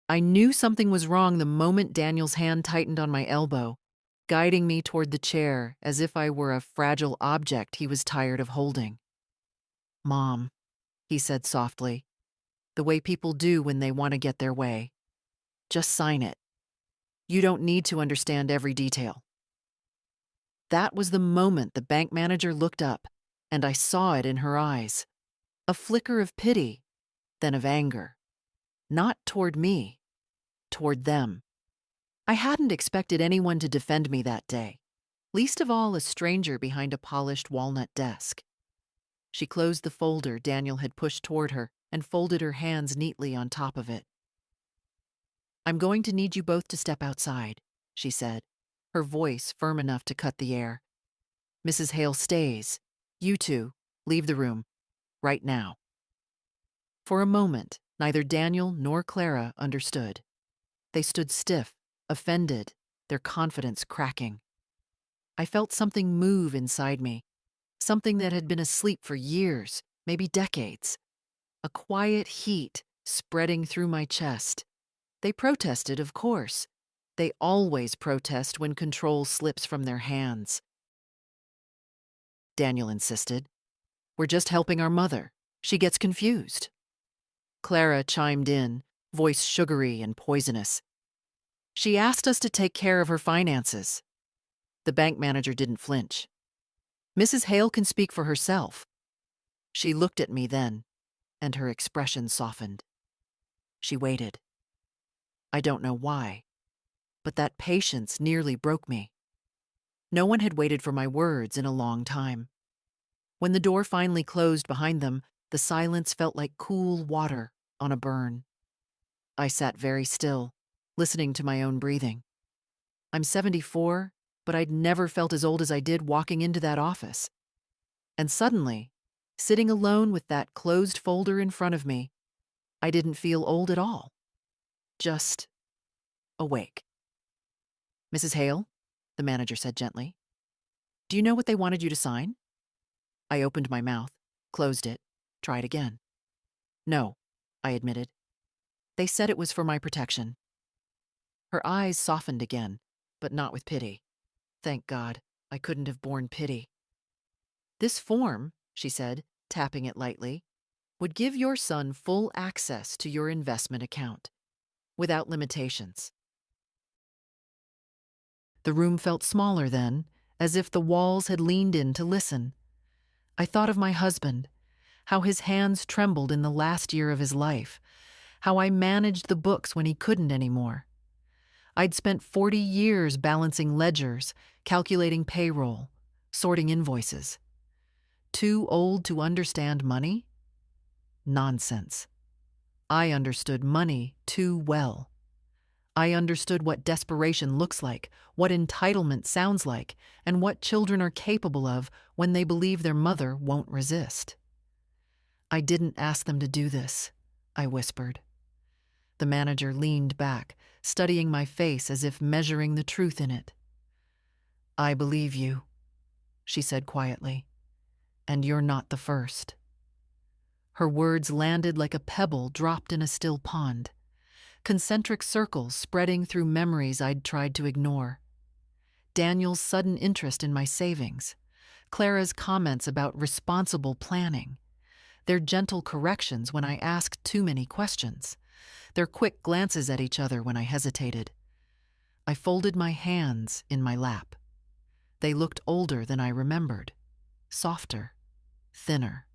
I knew something was wrong the moment Daniel's hand tightened on my elbow, guiding me toward the chair as if I were a fragile object he was tired of holding. "Mom," he said softly, the way people do when they want to get their way. "Just sign it. You don't need to understand every detail." That was the moment the bank manager looked up, and I saw it in her eyes. A flicker of pity, then of anger. Not toward me, toward them. I hadn't expected anyone to defend me that day, least of all a stranger behind a polished walnut desk. She closed the folder Daniel had pushed toward her and folded her hands neatly on top of it. "I'm going to need you both to step outside," she said, her voice firm enough to cut the air. "Mrs. Hale stays. You two, leave the room. Right now." For a moment, neither Daniel nor Clara understood. They stood stiff, offended, their confidence cracking. I felt something move inside me, something that had been asleep for years, maybe decades. A quiet heat spreading through my chest. They protested, of course. They always protest when control slips from their hands. Daniel insisted. "We're just helping our mother. She gets confused." Clara chimed in, voice sugary and poisonous. "She asked us to take care of her finances." The bank manager didn't flinch. "Mrs. Hale can speak for herself." She looked at me then, and her expression softened. She waited. I don't know why, but that patience nearly broke me. No one had waited for my words in a long time. When the door finally closed behind them, the silence felt like cool water on a burn. I sat very still, listening to my own breathing. I'm 74, but I'd never felt as old as I did walking into that office. And suddenly, sitting alone with that closed folder in front of me, I didn't feel old at all. Just awake. "Mrs. Hale," the manager said gently, "do you know what they wanted you to sign?" I opened my mouth, closed it, tried again. "No," I admitted. "They said it was for my protection." Her eyes softened again, but not with pity. Thank God, I couldn't have borne pity. "This form," she said, tapping it lightly, "would give your son full access to your investment account, without limitations." The room felt smaller then, as if the walls had leaned in to listen. I thought of my husband, how his hands trembled in the last year of his life, how I managed the books when he couldn't anymore. I'd spent 40 years balancing ledgers, calculating payroll, sorting invoices. Too old to understand money? Nonsense. I understood money too well. I understood what desperation looks like, what entitlement sounds like, and what children are capable of when they believe their mother won't resist. "I didn't ask them to do this," I whispered. The manager leaned back, studying my face as if measuring the truth in it. "I believe you," she said quietly, "and you're not the first." Her words landed like a pebble dropped in a still pond, concentric circles spreading through memories I'd tried to ignore. Daniel's sudden interest in my savings, Clara's comments about responsible planning, their gentle corrections when I asked too many questions, their quick glances at each other when I hesitated. I folded my hands in my lap. They looked older than I remembered, softer, thinner.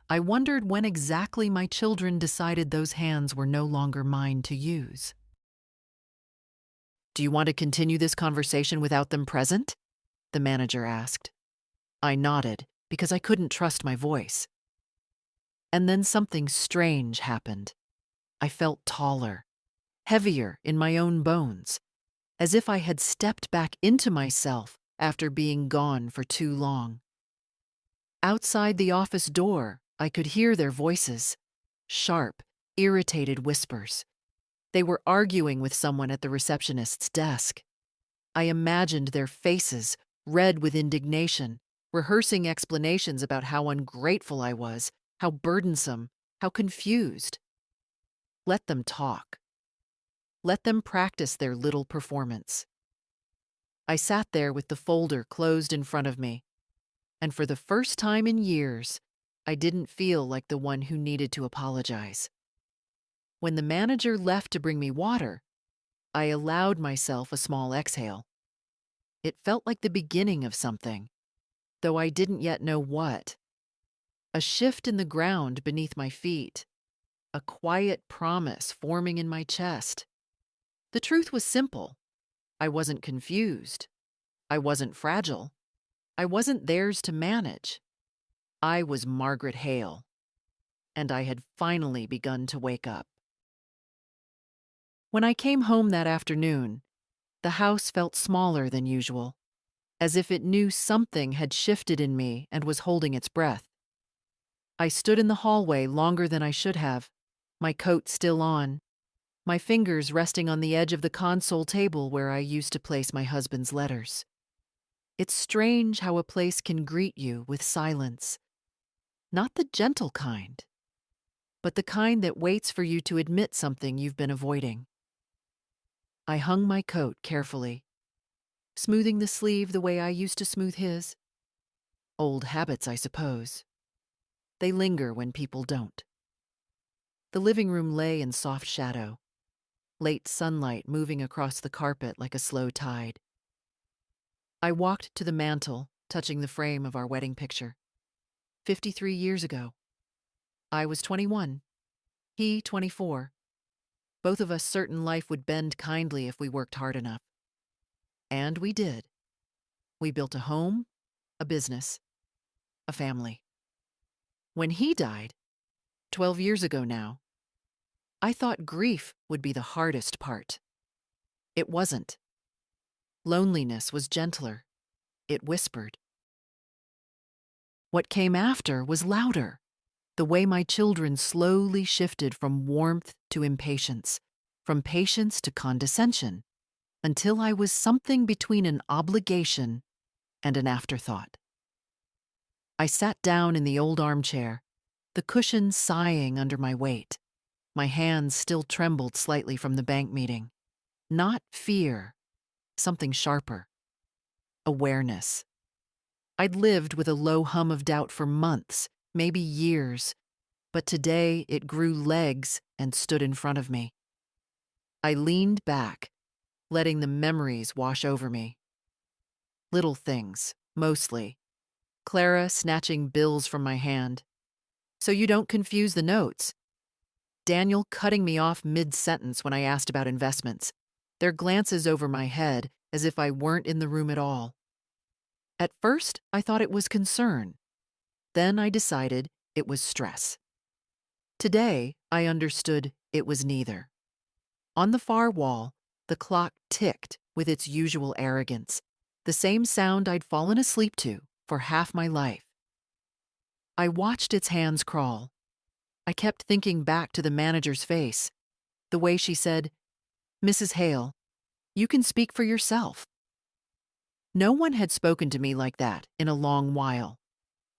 I wondered when exactly my children decided those hands were no longer mine to use. "Do you want to continue this conversation without them present?" the manager asked. I nodded because I couldn't trust my voice. And then something strange happened. I felt taller, heavier in my own bones, as if I had stepped back into myself after being gone for too long. Outside the office door, I could hear their voices, sharp, irritated whispers. They were arguing with someone at the receptionist's desk. I imagined their faces, red with indignation, rehearsing explanations about how ungrateful I was, how burdensome, how confused. Let them talk. Let them practice their little performance. I sat there with the folder closed in front of me, and for the first time in years, I didn't feel like the one who needed to apologize. When the manager left to bring me water, I allowed myself a small exhale. It felt like the beginning of something, though I didn't yet know what. A shift in the ground beneath my feet, a quiet promise forming in my chest. The truth was simple. I wasn't confused. I wasn't fragile. I wasn't theirs to manage. I was Margaret Hale, and I had finally begun to wake up. When I came home that afternoon, the house felt smaller than usual, as if it knew something had shifted in me and was holding its breath. I stood in the hallway longer than I should have, my coat still on, my fingers resting on the edge of the console table where I used to place my husband's letters. It's strange how a place can greet you with silence. Not the gentle kind, but the kind that waits for you to admit something you've been avoiding. I hung my coat carefully, smoothing the sleeve the way I used to smooth his. Old habits, I suppose. They linger when people don't. The living room lay in soft shadow, late sunlight moving across the carpet like a slow tide. I walked to the mantel, touching the frame of our wedding picture. 53 years ago. I was 21, he 24. Both of us certain life would bend kindly if we worked hard enough. And we did. We built a home, a business, a family. When he died, 12 years ago now, I thought grief would be the hardest part. It wasn't. Loneliness was gentler. It whispered. What came after was louder, the way my children slowly shifted from warmth to impatience, from patience to condescension, until I was something between an obligation and an afterthought. I sat down in the old armchair, the cushion sighing under my weight. My hands still trembled slightly from the bank meeting. Not fear, something sharper. Awareness. I'd lived with a low hum of doubt for months, maybe years, but today it grew legs and stood in front of me. I leaned back, letting the memories wash over me. Little things, mostly. Clara snatching bills from my hand. So you don't confuse the notes. Daniel cutting me off mid-sentence when I asked about investments, their glances over my head as if I weren't in the room at all. At first, I thought it was concern. Then I decided it was stress. Today, I understood it was neither. On the far wall, the clock ticked with its usual arrogance, the same sound I'd fallen asleep to for half my life. I watched its hands crawl. I kept thinking back to the manager's face, the way she said, "Mrs. Hale, you can speak for yourself." No one had spoken to me like that in a long while.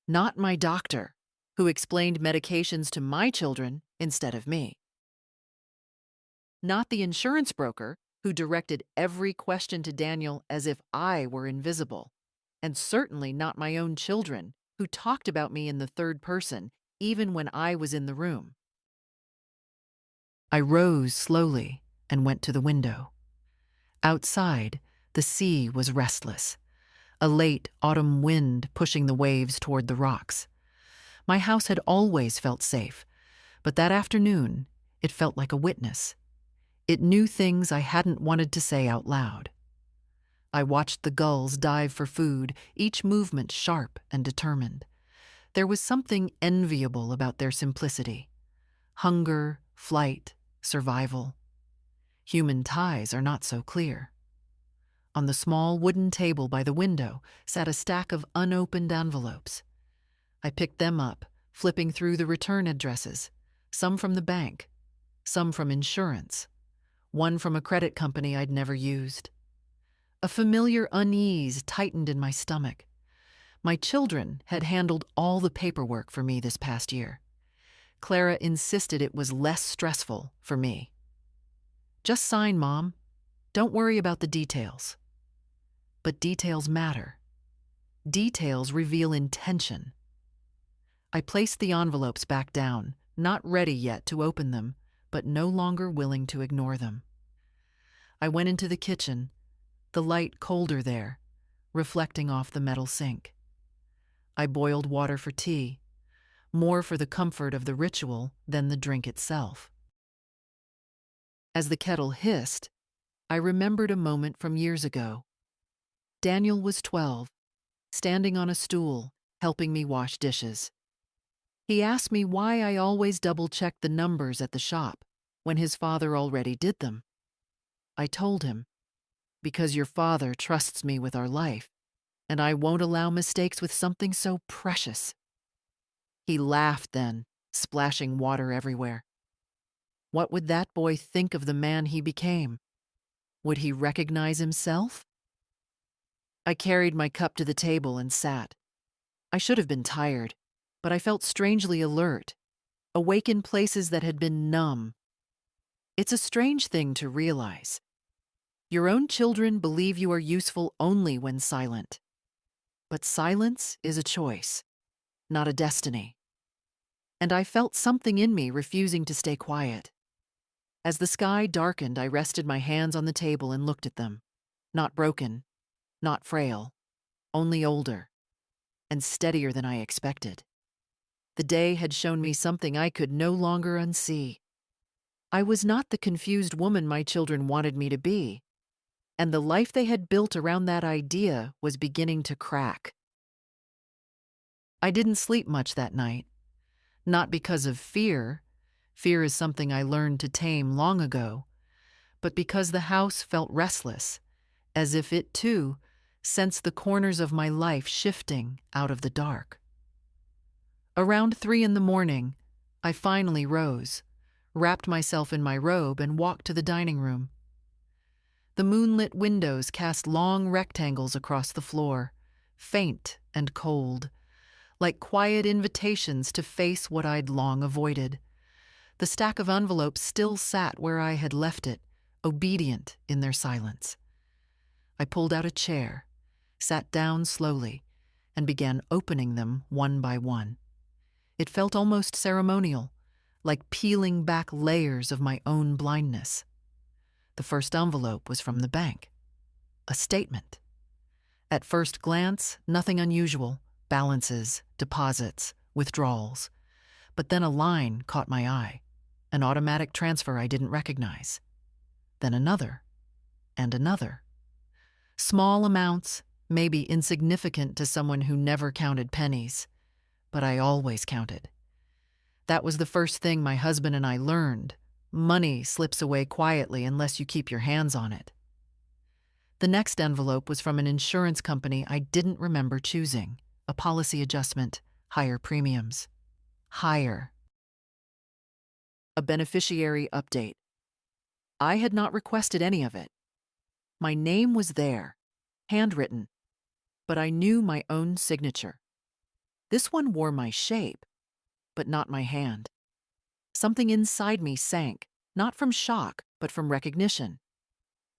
Not my doctor, who explained medications to my children instead of me. Not the insurance broker, who directed every question to Daniel as if I were invisible. And certainly not my own children, who talked about me in the third person, even when I was in the room. I rose slowly and went to the window. Outside, the sea was restless, a late autumn wind pushing the waves toward the rocks. My house had always felt safe, but that afternoon, it felt like a witness. It knew things I hadn't wanted to say out loud. I watched the gulls dive for food, each movement sharp and determined. There was something enviable about their simplicity. Hunger, flight, survival. Human ties are not so clear. On the small wooden table by the window sat a stack of unopened envelopes. I picked them up, flipping through the return addresses, some from the bank, some from insurance, one from a credit company I'd never used. A familiar unease tightened in my stomach. My children had handled all the paperwork for me this past year. Clara insisted it was less stressful for me. Just sign, Mom. Don't worry about the details. But details matter. Details reveal intention. I placed the envelopes back down, not ready yet to open them, but no longer willing to ignore them. I went into the kitchen, the light colder there, reflecting off the metal sink. I boiled water for tea, more for the comfort of the ritual than the drink itself. As the kettle hissed, I remembered a moment from years ago. Daniel was 12, standing on a stool, helping me wash dishes. He asked me why I always double-checked the numbers at the shop when his father already did them. I told him, because your father trusts me with our life, and I won't allow mistakes with something so precious. He laughed then, splashing water everywhere. What would that boy think of the man he became? Would he recognize himself? I carried my cup to the table and sat. I should have been tired, but I felt strangely alert, awake in places that had been numb. It's a strange thing to realize. Your own children believe you are useful only when silent. But silence is a choice, not a destiny. And I felt something in me refusing to stay quiet. As the sky darkened, I rested my hands on the table and looked at them. Not broken, not frail, only older, and steadier than I expected. The day had shown me something I could no longer unsee. I was not the confused woman my children wanted me to be, and the life they had built around that idea was beginning to crack. I didn't sleep much that night, not because of fear. Fear is something I learned to tame long ago, but because the house felt restless, as if it, too, sensed the corners of my life shifting out of the dark. Around 3 a.m, I finally rose, wrapped myself in my robe, and walked to the dining room. The moonlit windows cast long rectangles across the floor, faint and cold, like quiet invitations to face what I'd long avoided. The stack of envelopes still sat where I had left it, obedient in their silence. I pulled out a chair, sat down slowly, and began opening them one by one. It felt almost ceremonial, like peeling back layers of my own blindness. The first envelope was from the bank. A statement. At first glance, nothing unusual. Balances, deposits, withdrawals. But then a line caught my eye. An automatic transfer I didn't recognize. Then another. And another. Small amounts, maybe insignificant to someone who never counted pennies. But I always counted. That was the first thing my husband and I learned. Money slips away quietly unless you keep your hands on it. The next envelope was from an insurance company I didn't remember choosing. A policy adjustment, higher premiums. Higher. A beneficiary update. I had not requested any of it. My name was there, handwritten, but I knew my own signature. This one wore my shape, but not my hand. Something inside me sank, not from shock, but from recognition.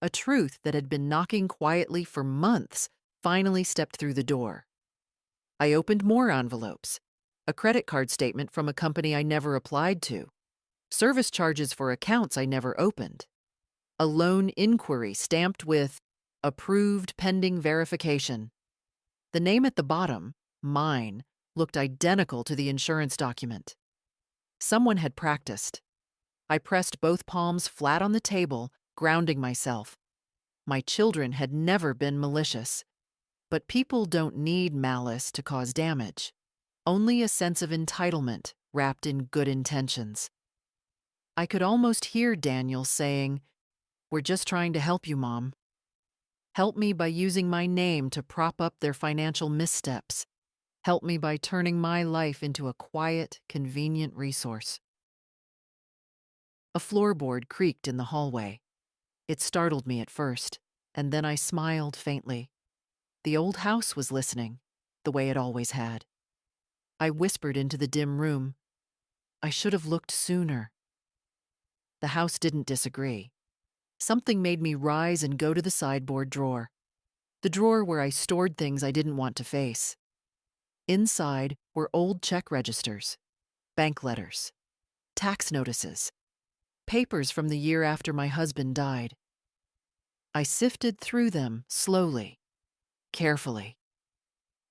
A truth that had been knocking quietly for months finally stepped through the door. I opened more envelopes. A credit card statement from a company I never applied to. Service charges for accounts I never opened. A loan inquiry stamped with approved pending verification. The name at the bottom, mine, looked identical to the insurance document. Someone had practiced. I pressed both palms flat on the table, grounding myself. My children had never been malicious. But people don't need malice to cause damage. Only a sense of entitlement wrapped in good intentions. I could almost hear Daniel saying, "We're just trying to help you, Mom. Help me by using my name to prop up their financial missteps. Help me by turning my life into a quiet, convenient resource." A floorboard creaked in the hallway. It startled me at first, and then I smiled faintly. The old house was listening, the way it always had. I whispered into the dim room, "I should have looked sooner." The house didn't disagree. Something made me rise and go to the sideboard drawer, the drawer where I stored things I didn't want to face. Inside were old check registers, bank letters, tax notices, papers from the year after my husband died. I sifted through them slowly, carefully.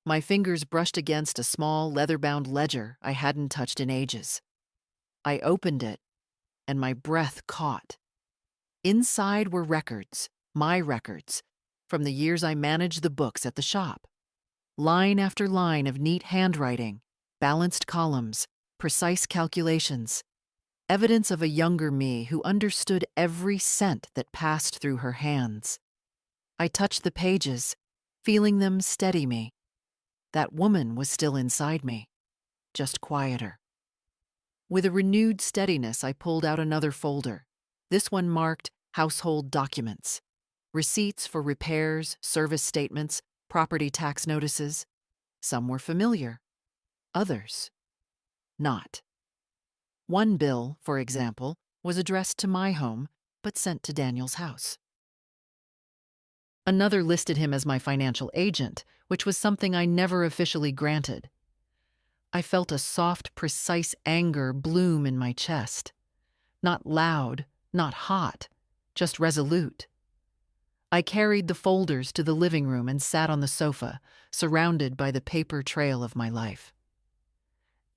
My fingers brushed against a small leather-bound ledger I hadn't touched in ages. I opened it, and my breath caught. Inside were records, my records, from the years I managed the books at the shop. Line after line of neat handwriting, balanced columns, precise calculations. Evidence of a younger me who understood every cent that passed through her hands. I touched the pages, feeling them steady me. That woman was still inside me, just quieter. With a renewed steadiness, I pulled out another folder, this one marked household documents, receipts for repairs, service statements, property tax notices. Some were familiar, others not. One bill, for example, was addressed to my home, but sent to Daniel's house. Another listed him as my financial agent, which was something I never officially granted. I felt a soft, precise anger bloom in my chest. Not loud, not hot, just resolute. I carried the folders to the living room and sat on the sofa, surrounded by the paper trail of my life.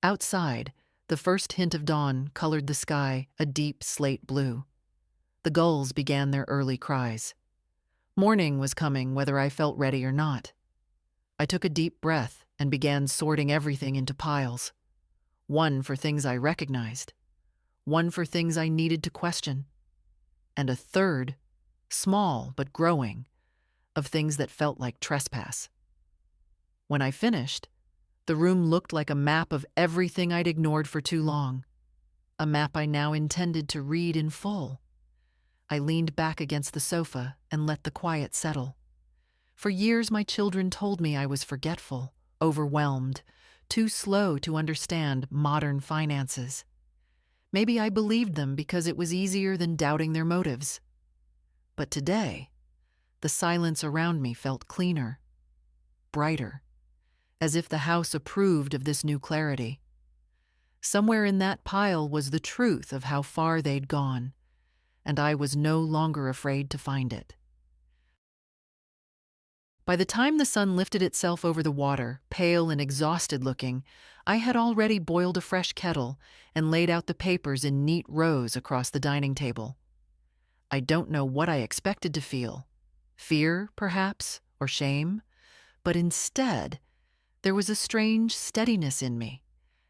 Outside, the first hint of dawn colored the sky a deep slate blue. The gulls began their early cries. Morning was coming whether I felt ready or not. I took a deep breath and began sorting everything into piles. One for things I recognized, one for things I needed to question, and a third, small but growing, of things that felt like trespass. When I finished, the room looked like a map of everything I'd ignored for too long, a map I now intended to read in full. I leaned back against the sofa and let the quiet settle. For years, my children told me I was forgetful, overwhelmed, too slow to understand modern finances. Maybe I believed them because it was easier than doubting their motives. But today, the silence around me felt cleaner, brighter, as if the house approved of this new clarity. Somewhere in that pile was the truth of how far they'd gone, and I was no longer afraid to find it. By the time the sun lifted itself over the water, pale and exhausted looking, I had already boiled a fresh kettle and laid out the papers in neat rows across the dining table. I don't know what I expected to feel. Fear, perhaps, or shame, but instead, there was a strange steadiness in me,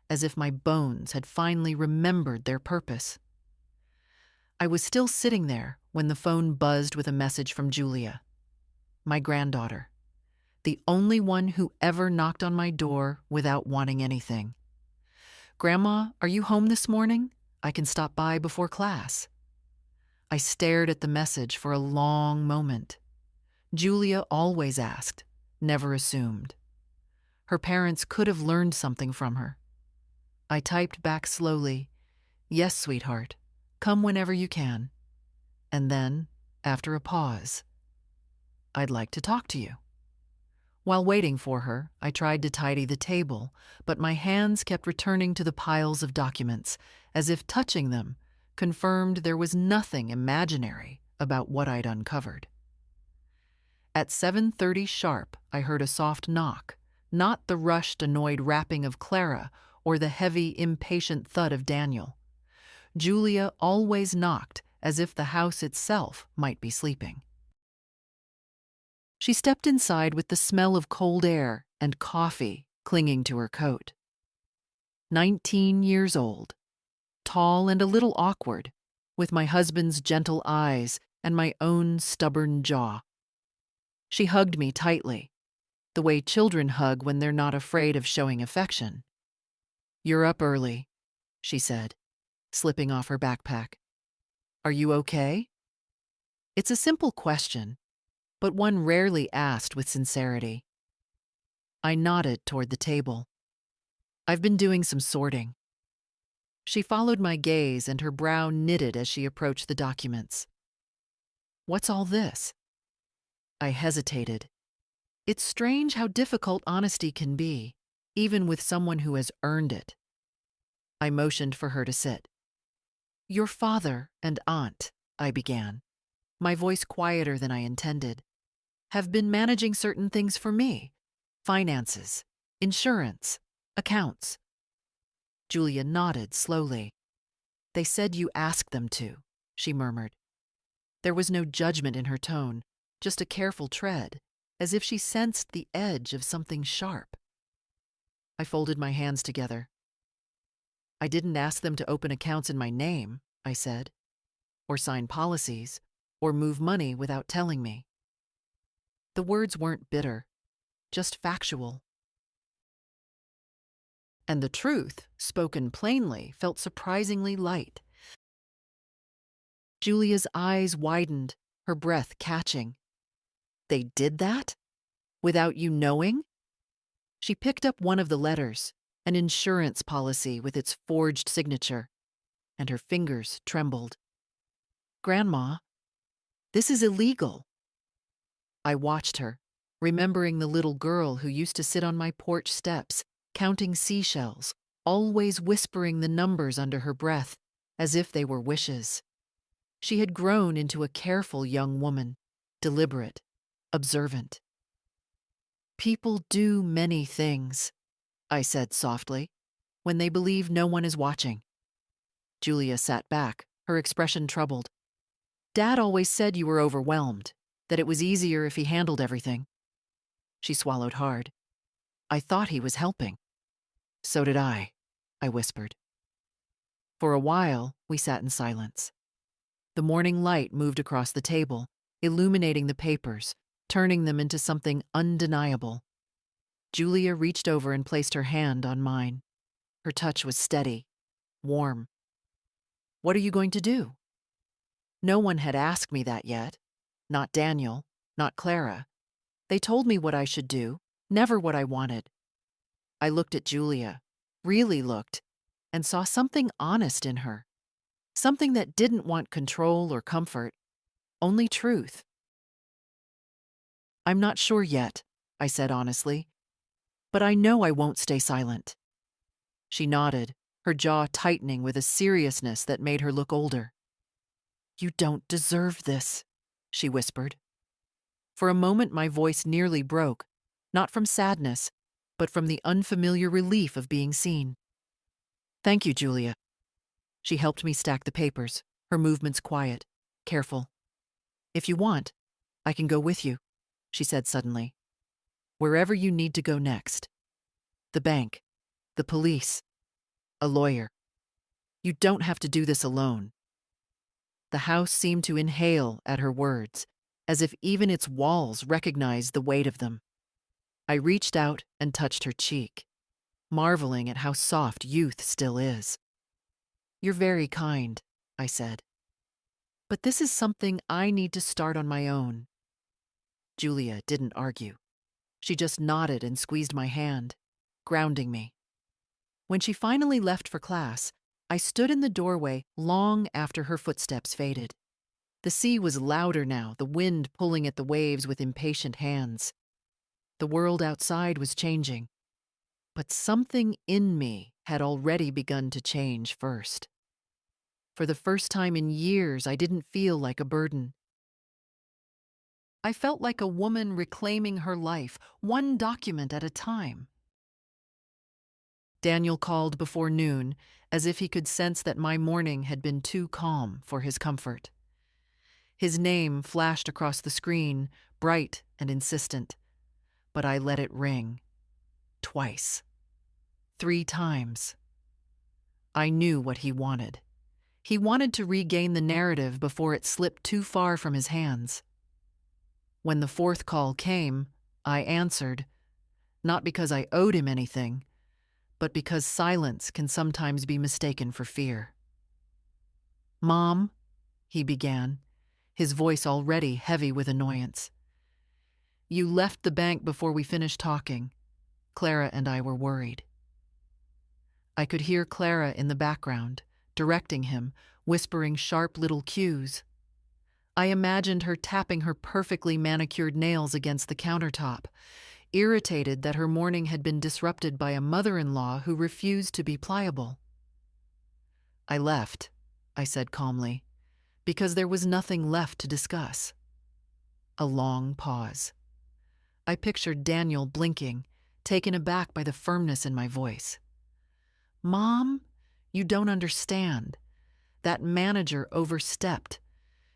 as if my bones had finally remembered their purpose. I was still sitting there when the phone buzzed with a message from Julia, my granddaughter, the only one who ever knocked on my door without wanting anything. "Grandma, are you home this morning? I can stop by before class." I stared at the message for a long moment. Julia always asked, never assumed. Her parents could have learned something from her. I typed back slowly, "Yes, sweetheart, come whenever you can." And then, after a pause, "I'd like to talk to you." While waiting for her, I tried to tidy the table, but my hands kept returning to the piles of documents, as if touching them confirmed there was nothing imaginary about what I'd uncovered. At 7:30 sharp, I heard a soft knock, not the rushed, annoyed rapping of Clara or the heavy, impatient thud of Daniel. Julia always knocked as if the house itself might be sleeping. She stepped inside with the smell of cold air and coffee clinging to her coat. 19 years old, tall and a little awkward, with my husband's gentle eyes and my own stubborn jaw. She hugged me tightly, the way children hug when they're not afraid of showing affection. "You're up early," she said, slipping off her backpack. "Are you okay?" It's a simple question, but one rarely asked with sincerity. I nodded toward the table. "I've been doing some sorting." She followed my gaze and her brow knitted as she approached the documents. What's all this? I hesitated. It's strange how difficult honesty can be, even with someone who has earned it. I motioned for her to sit. Your father and aunt, I began, my voice quieter than I intended, have been managing certain things for me: finances, insurance, accounts. Julia nodded slowly. They said you asked them to, she murmured. There was no judgment in her tone, just a careful tread, as if she sensed the edge of something sharp. I folded my hands together. I didn't ask them to open accounts in my name, I said, or sign policies, or move money without telling me. The words weren't bitter, just factual. And the truth, spoken plainly, felt surprisingly light. Julia's eyes widened, her breath catching. They did that? Without you knowing? She picked up one of the letters, an insurance policy with its forged signature, and her fingers trembled. Grandma, this is illegal. I watched her, remembering the little girl who used to sit on my porch steps, counting seashells, always whispering the numbers under her breath, as if they were wishes. She had grown into a careful young woman, deliberate, observant. People do many things, I said softly, when they believe no one is watching. Julia sat back, her expression troubled. Dad always said you were overwhelmed, that it was easier if he handled everything. She swallowed hard. I thought he was helping. So did I whispered. For a while, we sat in silence. The morning light moved across the table, illuminating the papers, turning them into something undeniable. Julia reached over and placed her hand on mine. Her touch was steady, warm. What are you going to do? No one had asked me that yet. Not Daniel, not Clara. They told me what I should do, never what I wanted. I looked at Julia, really looked, and saw something honest in her. Something that didn't want control or comfort, only truth. I'm not sure yet, I said honestly, but I know I won't stay silent. She nodded, her jaw tightening with a seriousness that made her look older. You don't deserve this, she whispered. For a moment my voice nearly broke, not from sadness, but from the unfamiliar relief of being seen. Thank you, Julia. She helped me stack the papers, her movements quiet, careful. If you want, I can go with you, she said suddenly. Wherever you need to go next. The bank, the police, a lawyer. You don't have to do this alone. The house seemed to inhale at her words, as if even its walls recognized the weight of them. I reached out and touched her cheek, marveling at how soft youth still is. You're very kind, I said. But this is something I need to start on my own. Julia didn't argue. She just nodded and squeezed my hand, grounding me. When she finally left for class, I stood in the doorway long after her footsteps faded. The sea was louder now, the wind pulling at the waves with impatient hands. The world outside was changing, but something in me had already begun to change first. For the first time in years, I didn't feel like a burden. I felt like a woman reclaiming her life, one document at a time. Daniel called before noon, as if he could sense that my morning had been too calm for his comfort. His name flashed across the screen, bright and insistent, but I let it ring. Twice. 3 times. I knew what he wanted. He wanted to regain the narrative before it slipped too far from his hands. When the 4th call came, I answered, not because I owed him anything, but because silence can sometimes be mistaken for fear. Mom, he began, his voice already heavy with annoyance. You left the bank before we finished talking. Clara and I were worried. I could hear Clara in the background, directing him, whispering sharp little cues. I imagined her tapping her perfectly manicured nails against the countertop, irritated that her morning had been disrupted by a mother-in-law who refused to be pliable. I left, I said calmly, because there was nothing left to discuss. A long pause. I pictured Daniel blinking, taken aback by the firmness in my voice. Mom, you don't understand. That manager overstepped.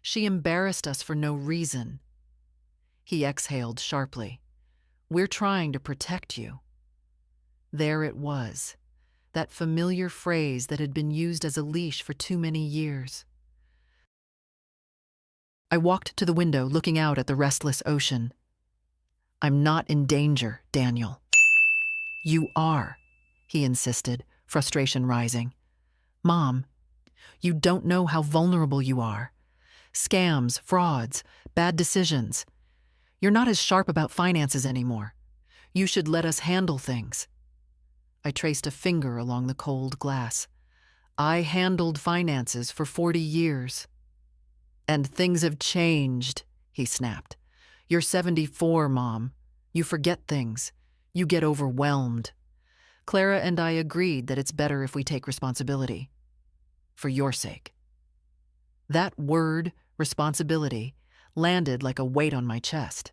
She embarrassed us for no reason. He exhaled sharply. We're trying to protect you. There it was, that familiar phrase that had been used as a leash for too many years. I walked to the window, looking out at the restless ocean. I'm not in danger, Daniel. You are, he insisted, frustration rising. Mom, you don't know how vulnerable you are. Scams, frauds, bad decisions. You're not as sharp about finances anymore. You should let us handle things. I traced a finger along the cold glass. I handled finances for 40 years. And things have changed, he snapped. You're 74, Mom. You forget things. You get overwhelmed. Clara and I agreed that it's better if we take responsibility. For your sake. That word, responsibility, landed like a weight on my chest.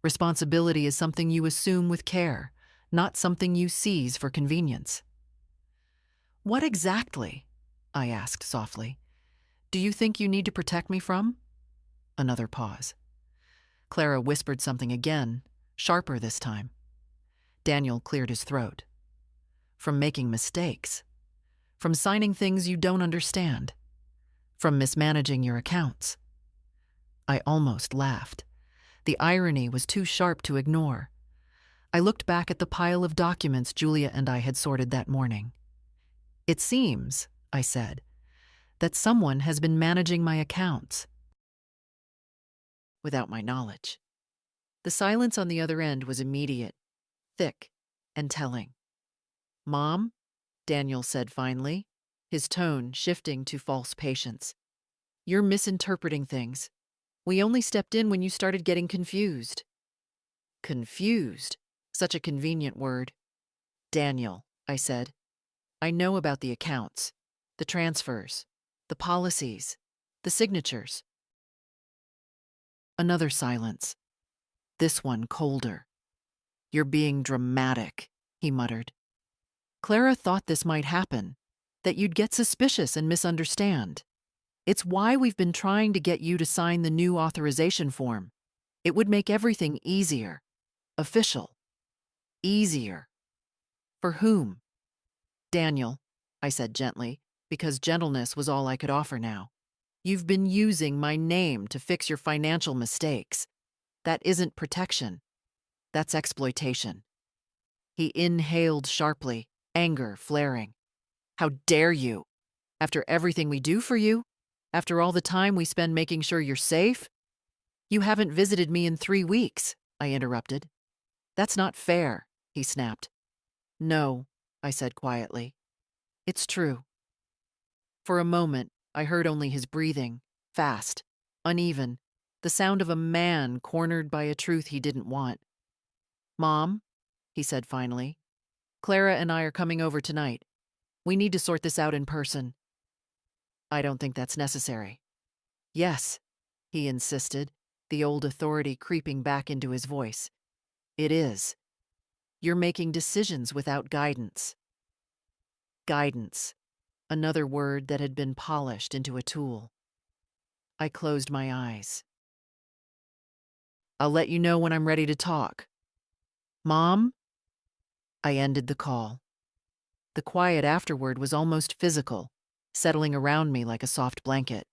Responsibility is something you assume with care, not something you seize for convenience. What exactly, I asked softly, do you think you need to protect me from? Another pause. Clara whispered something again, sharper this time. Daniel cleared his throat. From making mistakes. From signing things you don't understand. From mismanaging your accounts. I almost laughed. The irony was too sharp to ignore. I looked back at the pile of documents Julia and I had sorted that morning. It seems, I said, that someone has been managing my accounts. Without my knowledge. The silence on the other end was immediate, thick, and telling. Mom, Daniel said finally, his tone shifting to false patience. You're misinterpreting things. We only stepped in when you started getting confused. Confused? Such a convenient word. Daniel, I said, I know about the accounts, the transfers, the policies, the signatures. Another silence. This one colder. You're being dramatic, he muttered. Clara thought this might happen, that you'd get suspicious and misunderstand. It's why we've been trying to get you to sign the new authorization form. It would make everything easier. Official. Easier. For whom? Daniel, I said gently, because gentleness was all I could offer now. You've been using my name to fix your financial mistakes. That isn't protection. That's exploitation. He inhaled sharply, anger flaring. How dare you? After everything we do for you? After all the time we spend making sure you're safe? You haven't visited me in 3 weeks, I interrupted. That's not fair, he snapped. No, I said quietly. It's true. For a moment, I heard only his breathing, fast, uneven, the sound of a man cornered by a truth he didn't want. Mom, he said finally, Clara and I are coming over tonight. We need to sort this out in person. I don't think that's necessary. Yes, he insisted, the old authority creeping back into his voice. It is. You're making decisions without guidance. Guidance, another word that had been polished into a tool. I closed my eyes. I'll let you know when I'm ready to talk. Mom? I ended the call. The quiet afterward was almost physical, settling around me like a soft blanket.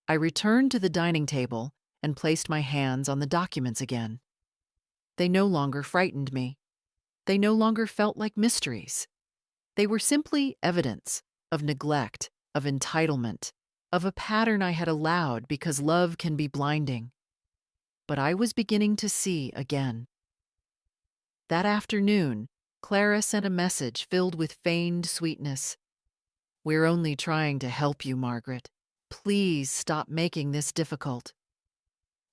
I returned to the dining table and placed my hands on the documents again. They no longer frightened me. They no longer felt like mysteries. They were simply evidence of neglect, of entitlement, of a pattern I had allowed because love can be blinding. But I was beginning to see again. That afternoon, Clara sent a message filled with feigned sweetness. We're only trying to help you, Margaret. Please stop making this difficult.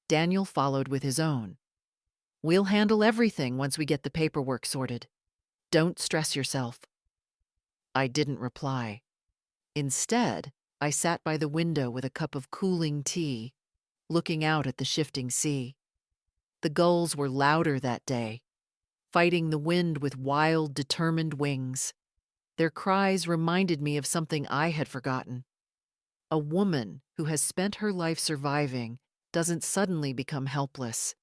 Daniel followed with his own. We'll handle everything once we get the paperwork sorted. Don't stress yourself. I didn't reply. Instead, I sat by the window with a cup of cooling tea, looking out at the shifting sea. The gulls were louder that day, fighting the wind with wild, determined wings. Their cries reminded me of something I had forgotten. A woman who has spent her life surviving doesn't suddenly become helpless,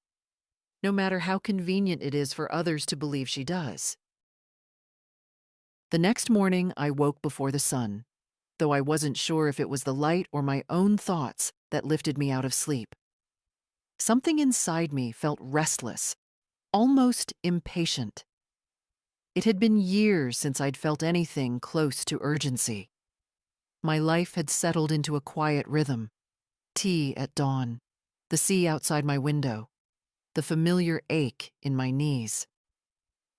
no matter how convenient it is for others to believe she does. The next morning, I woke before the sun, though I wasn't sure if it was the light or my own thoughts that lifted me out of sleep. Something inside me felt restless, almost impatient. It had been years since I'd felt anything close to urgency. My life had settled into a quiet rhythm. Tea at dawn, the sea outside my window, the familiar ache in my knees.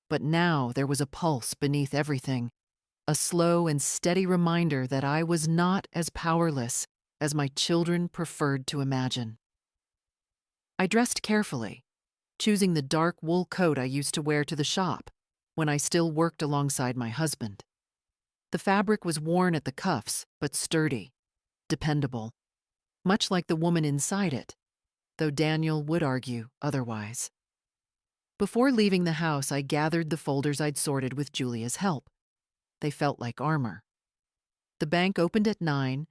But now there was a pulse beneath everything, a slow and steady reminder that I was not as powerless as my children preferred to imagine. I dressed carefully, choosing the dark wool coat I used to wear to the shop when I still worked alongside my husband. The fabric was worn at the cuffs, but sturdy, dependable, much like the woman inside it, though Daniel would argue otherwise. Before leaving the house, I gathered the folders I'd sorted with Julia's help. They felt like armor. The bank opened at 9,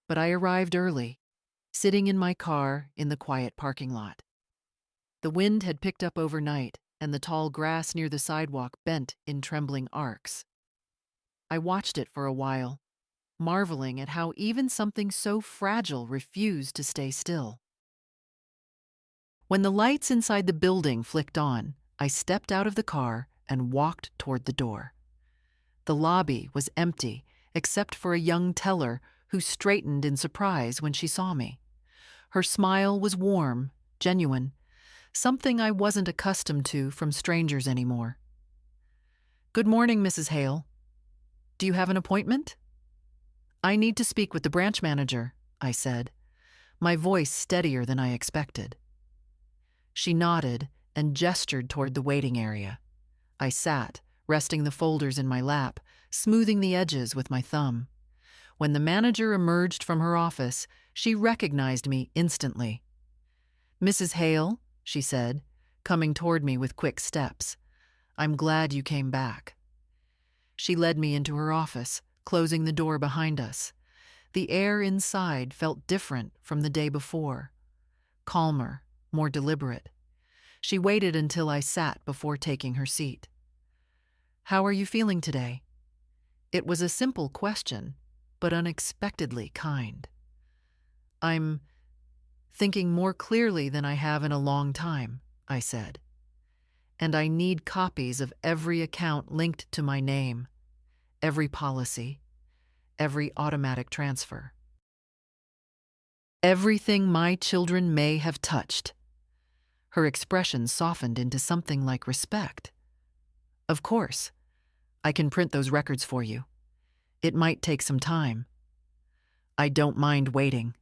but I arrived early, sitting in my car in the quiet parking lot. The wind had picked up overnight, and the tall grass near the sidewalk bent in trembling arcs. I watched it for a while, marveling at how even something so fragile refused to stay still. When the lights inside the building flicked on, I stepped out of the car and walked toward the door. The lobby was empty, except for a young teller who straightened in surprise when she saw me. Her smile was warm, genuine, something I wasn't accustomed to from strangers anymore. "Good morning, Mrs. Hale. Do you have an appointment?" "I need to speak with the branch manager," I said, my voice steadier than I expected. She nodded and gestured toward the waiting area. I sat, resting the folders in my lap, smoothing the edges with my thumb. When the manager emerged from her office, she recognized me instantly. "Mrs. Hale," she said, coming toward me with quick steps. "I'm glad you came back." She led me into her office, closing the door behind us. The air inside felt different from the day before, calmer, more deliberate. She waited until I sat before taking her seat. "How are you feeling today?" It was a simple question, but unexpectedly kind. "I'm thinking more clearly than I have in a long time," I said. "And I need copies of every account linked to my name, every policy, every automatic transfer. Everything my children may have touched." Her expression softened into something like respect. "Of course. I can print those records for you. It might take some time." "I don't mind waiting."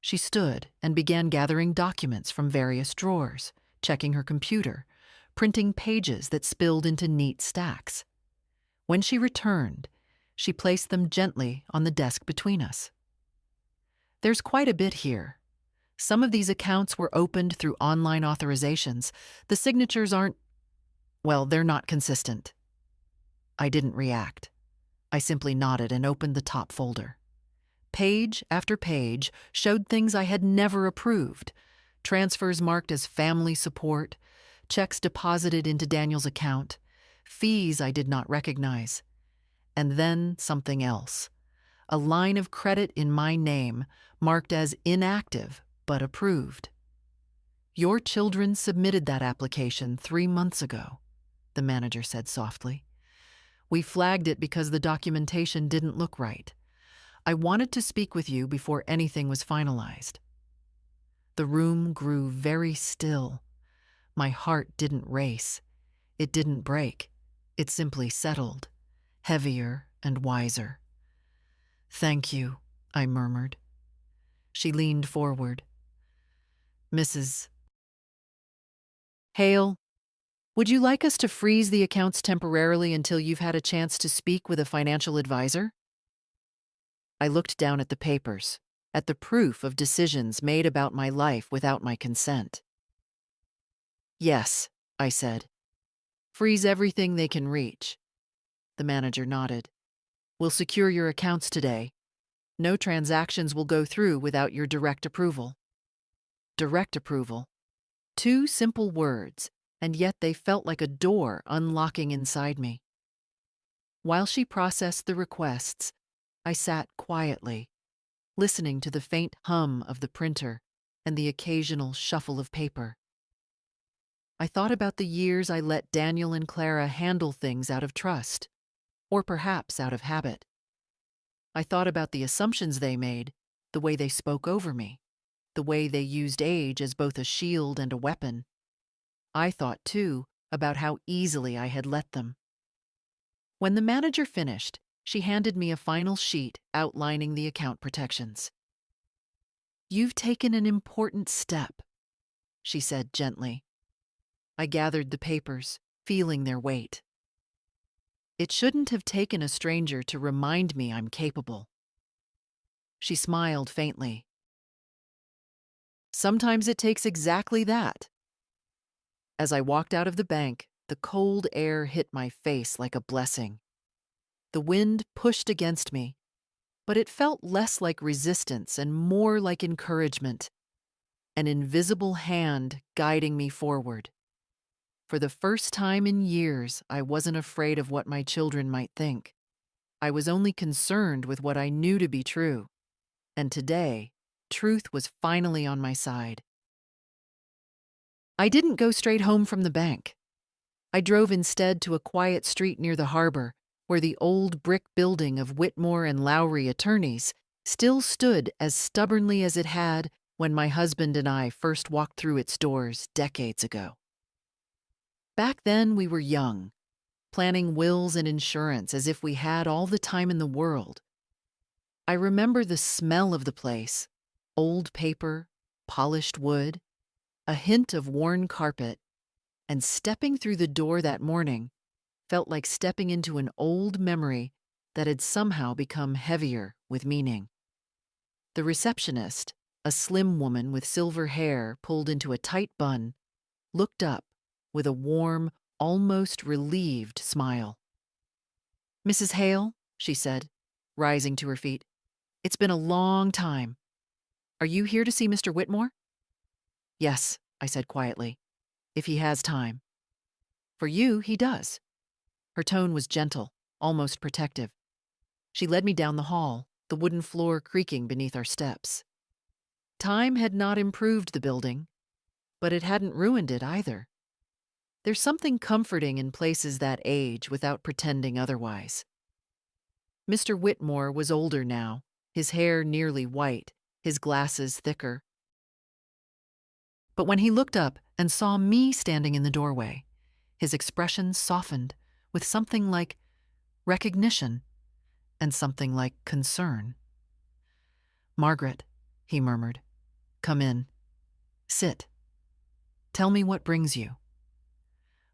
She stood and began gathering documents from various drawers, checking her computer, printing pages that spilled into neat stacks. When she returned, she placed them gently on the desk between us. "There's quite a bit here. Some of these accounts were opened through online authorizations. The signatures aren't, well, they're not consistent." I didn't react. I simply nodded and opened the top folder. Page after page showed things I had never approved: transfers marked as family support, checks deposited into Daniel's account, fees I did not recognize. And then something else: a line of credit in my name marked as inactive but approved. "Your children submitted that application 3 months ago," the manager said softly. "We flagged it because the documentation didn't look right. I wanted to speak with you before anything was finalized." The room grew very still. My heart didn't race. It didn't break. It simply settled, heavier and wiser. "Thank you," I murmured. She leaned forward. Mrs. Hale, would you like us to freeze the accounts temporarily until you've had a chance to speak with a financial advisor? I looked down at the papers, at the proof of decisions made about my life without my consent. Yes, I said. Freeze everything they can reach. The manager nodded. We'll secure your accounts today. No transactions will go through without your direct approval. Direct approval. Two simple words, and yet they felt like a door unlocking inside me. While she processed the requests, I sat quietly, listening to the faint hum of the printer and the occasional shuffle of paper. I thought about the years I let Daniel and Clara handle things out of trust, or perhaps out of habit. I thought about the assumptions they made, the way they spoke over me, the way they used age as both a shield and a weapon. I thought, too, about how easily I had let them. When the manager finished, she handed me a final sheet outlining the account protections. You've taken an important step, she said gently. I gathered the papers, feeling their weight. It shouldn't have taken a stranger to remind me I'm capable. She smiled faintly. Sometimes it takes exactly that. As I walked out of the bank, the cold air hit my face like a blessing. The wind pushed against me, but it felt less like resistance and more like encouragement, an invisible hand guiding me forward. For the first time in years, I wasn't afraid of what my children might think. I was only concerned with what I knew to be true. And today, truth was finally on my side. I didn't go straight home from the bank. I drove instead to a quiet street near the harbor, where the old brick building of Whitmore and Lowry attorneys still stood as stubbornly as it had when my husband and I first walked through its doors decades ago. Back then, we were young, planning wills and insurance as if we had all the time in the world. I remember the smell of the place, old paper, polished wood, a hint of worn carpet, and stepping through the door that morning felt like stepping into an old memory that had somehow become heavier with meaning. The receptionist, a slim woman with silver hair pulled into a tight bun, looked up with a warm, almost relieved smile. Mrs. Hale, she said, rising to her feet, it's been a long time. Are you here to see Mr. Whitmore? Yes, I said quietly, if he has time. For you, he does. Her tone was gentle, almost protective. She led me down the hall, the wooden floor creaking beneath our steps. Time had not improved the building, but it hadn't ruined it either. There's something comforting in places that age without pretending otherwise. Mr. Whitmore was older now, his hair nearly white, his glasses thicker. But when he looked up and saw me standing in the doorway, his expression softened with something like recognition and something like concern. Margaret, he murmured, come in. Sit. Tell me what brings you.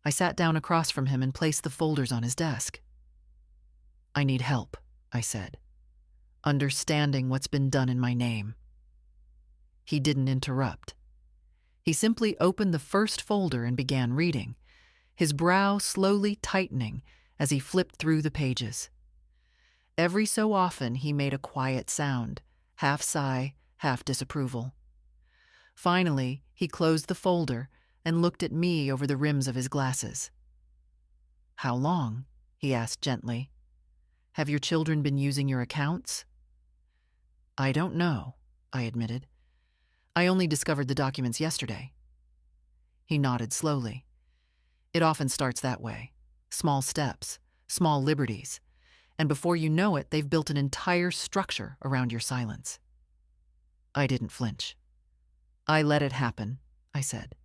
I sat down across from him and placed the folders on his desk. I need help, I said, understanding what's been done in my name. He didn't interrupt. He simply opened the first folder and began reading, his brow slowly tightening as he flipped through the pages. Every so often he made a quiet sound, half sigh, half disapproval. Finally, he closed the folder and looked at me over the rims of his glasses. How long? He asked gently. Have your children been using your accounts? I don't know, I admitted. I only discovered the documents yesterday. He nodded slowly. It often starts that way. Small steps, small liberties, and before you know it, they've built an entire structure around your silence. I didn't flinch. I let it happen, I said.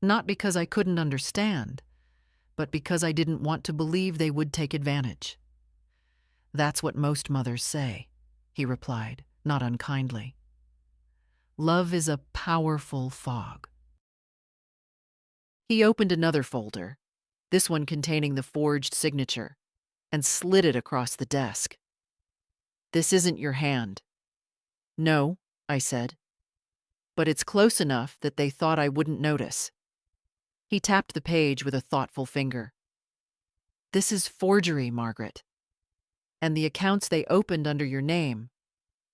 Not because I couldn't understand, but because I didn't want to believe they would take advantage. That's what most mothers say. he replied, not unkindly. Love is a powerful fog. He opened another folder, this one containing the forged signature, and slid it across the desk. This isn't your hand. No, I said. But it's close enough that they thought I wouldn't notice. He tapped the page with a thoughtful finger. This is forgery, Margaret. And the accounts they opened under your name,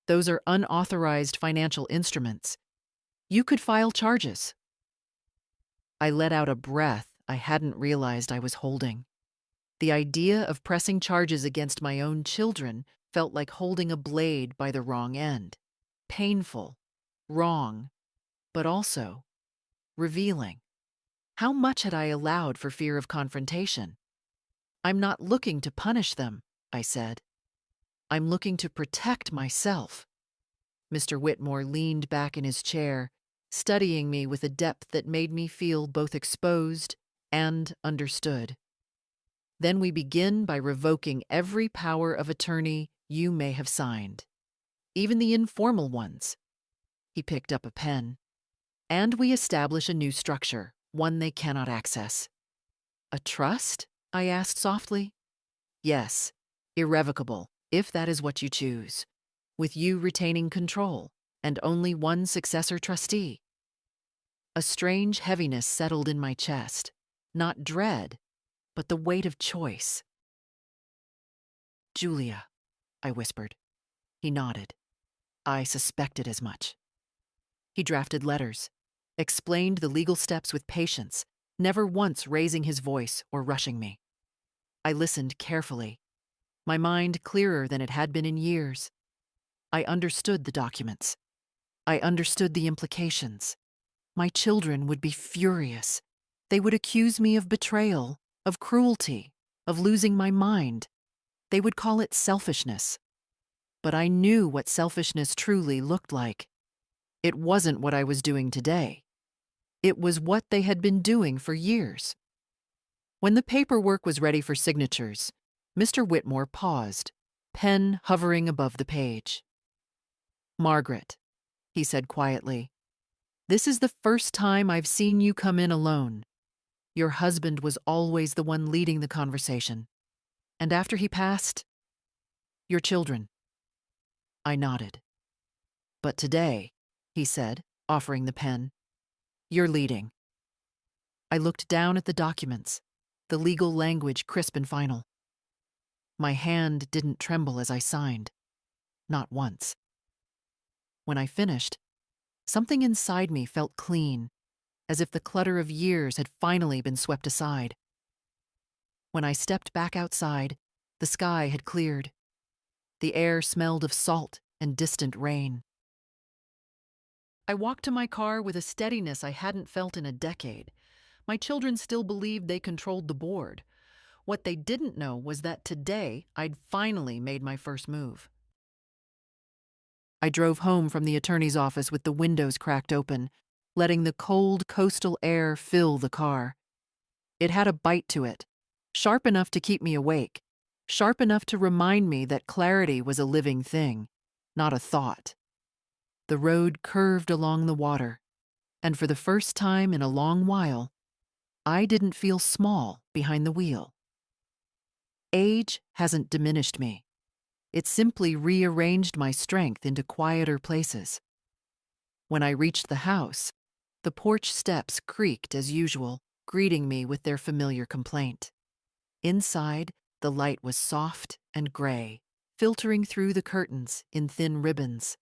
those are unauthorized financial instruments. You could file charges. I let out a breath I hadn't realized I was holding. The idea of pressing charges against my own children felt like holding a blade by the wrong end. Painful, wrong, but also revealing. How much had I allowed for fear of confrontation? I'm not looking to punish them, I said. I'm looking to protect myself. Mr. Whitmore leaned back in his chair, studying me with a depth that made me feel both exposed and understood. Then we begin by revoking every power of attorney you may have signed, even the informal ones. He picked up a pen. And we establish a new structure, one they cannot access. A trust? I asked softly. Yes, irrevocable, if that is what you choose, with you retaining control and only one successor trustee. A strange heaviness settled in my chest, not dread, but the weight of choice. Julia, I whispered. He nodded. I suspected as much. He drafted letters, explained the legal steps with patience, never once raising his voice or rushing me. I listened carefully, my mind clearer than it had been in years. I understood the documents. I understood the implications. My children would be furious. They would accuse me of betrayal, of cruelty, of losing my mind. They would call it selfishness. But I knew what selfishness truly looked like. It wasn't what I was doing today. It was what they had been doing for years. When the paperwork was ready for signatures, Mr. Whitmore paused, pen hovering above the page. Margaret, he said quietly, this is the first time I've seen you come in alone. Your husband was always the one leading the conversation. And after he passed, your children. I nodded. But today, he said, offering the pen, you're leading. I looked down at the documents, the legal language crisp and final. My hand didn't tremble as I signed. Not once. When I finished, something inside me felt clean, as if the clutter of years had finally been swept aside. When I stepped back outside, the sky had cleared. The air smelled of salt and distant rain. I walked to my car with a steadiness I hadn't felt in a decade. My children still believed they controlled the board. What they didn't know was that today I'd finally made my first move. I drove home from the attorney's office with the windows cracked open, letting the cold coastal air fill the car. It had a bite to it, sharp enough to keep me awake, sharp enough to remind me that clarity was a living thing, not a thought. The road curved along the water, and for the first time in a long while, I didn't feel small behind the wheel. Age hasn't diminished me. It simply rearranged my strength into quieter places. When I reached the house, the porch steps creaked as usual, greeting me with their familiar complaint. Inside, the light was soft and gray, filtering through the curtains in thin ribbons.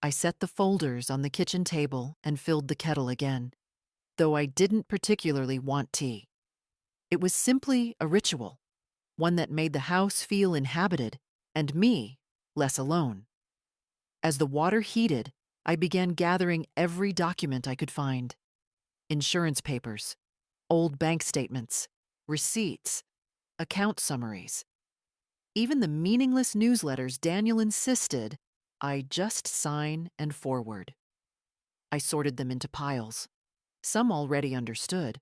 I set the folders on the kitchen table and filled the kettle again, though I didn't particularly want tea. It was simply a ritual, one that made the house feel inhabited and me less alone. As the water heated, I began gathering every document I could find. Insurance papers, old bank statements, receipts, account summaries. Even the meaningless newsletters Daniel insisted I just sign and forward. I sorted them into piles, some already understood,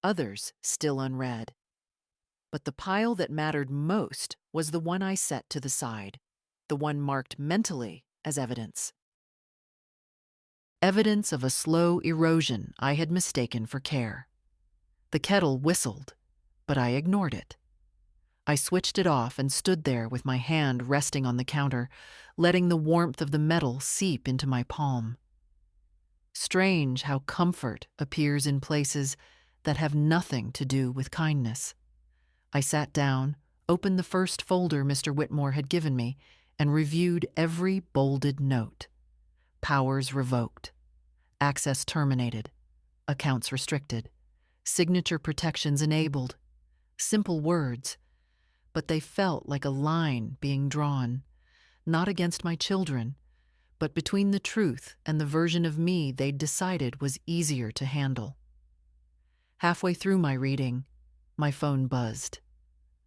others still unread. But the pile that mattered most was the one I set to the side, the one marked mentally as evidence. Evidence of a slow erosion I had mistaken for care. The kettle whistled, but I ignored it. I switched it off and stood there with my hand resting on the counter, letting the warmth of the metal seep into my palm. Strange how comfort appears in places that have nothing to do with kindness. I sat down, opened the first folder Mr. Whitmore had given me, and reviewed every bolded note. Powers revoked. Access terminated. Accounts restricted. Signature protections enabled. Simple words, but they felt like a line being drawn, not against my children, but between the truth and the version of me they'd decided was easier to handle. Halfway through my reading, my phone buzzed.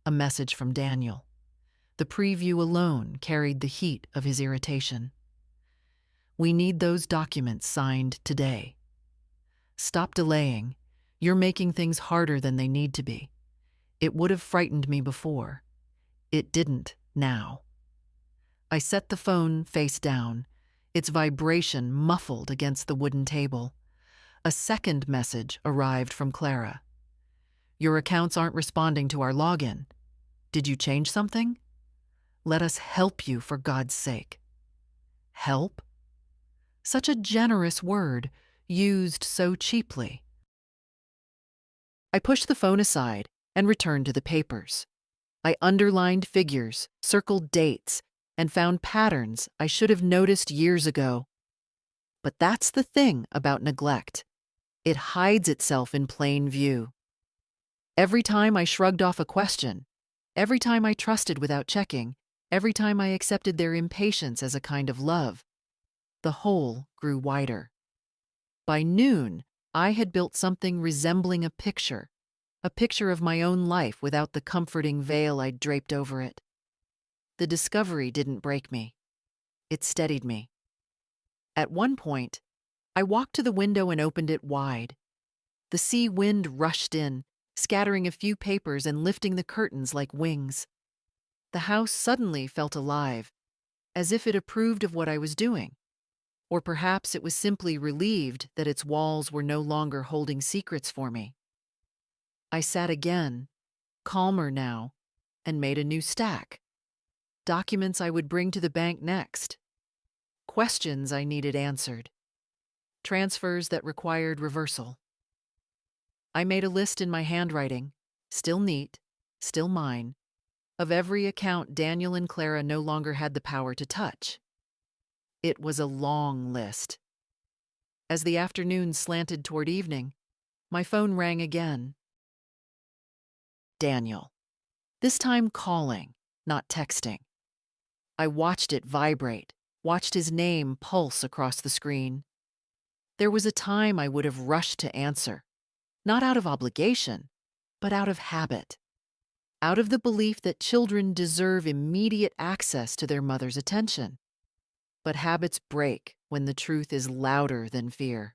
A message from Daniel. The preview alone carried the heat of his irritation. "We need those documents signed today. Stop delaying. You're making things harder than they need to be. It would have frightened me before. It didn't now." I set the phone face down, its vibration muffled against the wooden table. A second message arrived from Clara. "Your accounts aren't responding to our login. Did you change something? Let us help you, for God's sake." Help? Such a generous word, used so cheaply. I pushed the phone aside and returned to the papers. I underlined figures, circled dates, and found patterns I should have noticed years ago. But that's the thing about neglect. It hides itself in plain view. Every time I shrugged off a question, every time I trusted without checking, every time I accepted their impatience as a kind of love, the hole grew wider. By noon, I had built something resembling a picture of my own life without the comforting veil I'd draped over it. The discovery didn't break me. It steadied me. At one point, I walked to the window and opened it wide. The sea wind rushed in, scattering a few papers and lifting the curtains like wings. The house suddenly felt alive, as if it approved of what I was doing. Or perhaps it was simply relieved that its walls were no longer holding secrets for me. I sat again, calmer now, and made a new stack. Documents I would bring to the bank next. Questions I needed answered. Transfers that required reversal. I made a list in my handwriting, still neat, still mine, of every account Daniel and Clara no longer had the power to touch. It was a long list. As the afternoon slanted toward evening, my phone rang again. Daniel. This time calling, not texting. I watched it vibrate, watched his name pulse across the screen. There was a time I would have rushed to answer, not out of obligation, but out of habit, out of the belief that children deserve immediate access to their mother's attention. But habits break when the truth is louder than fear.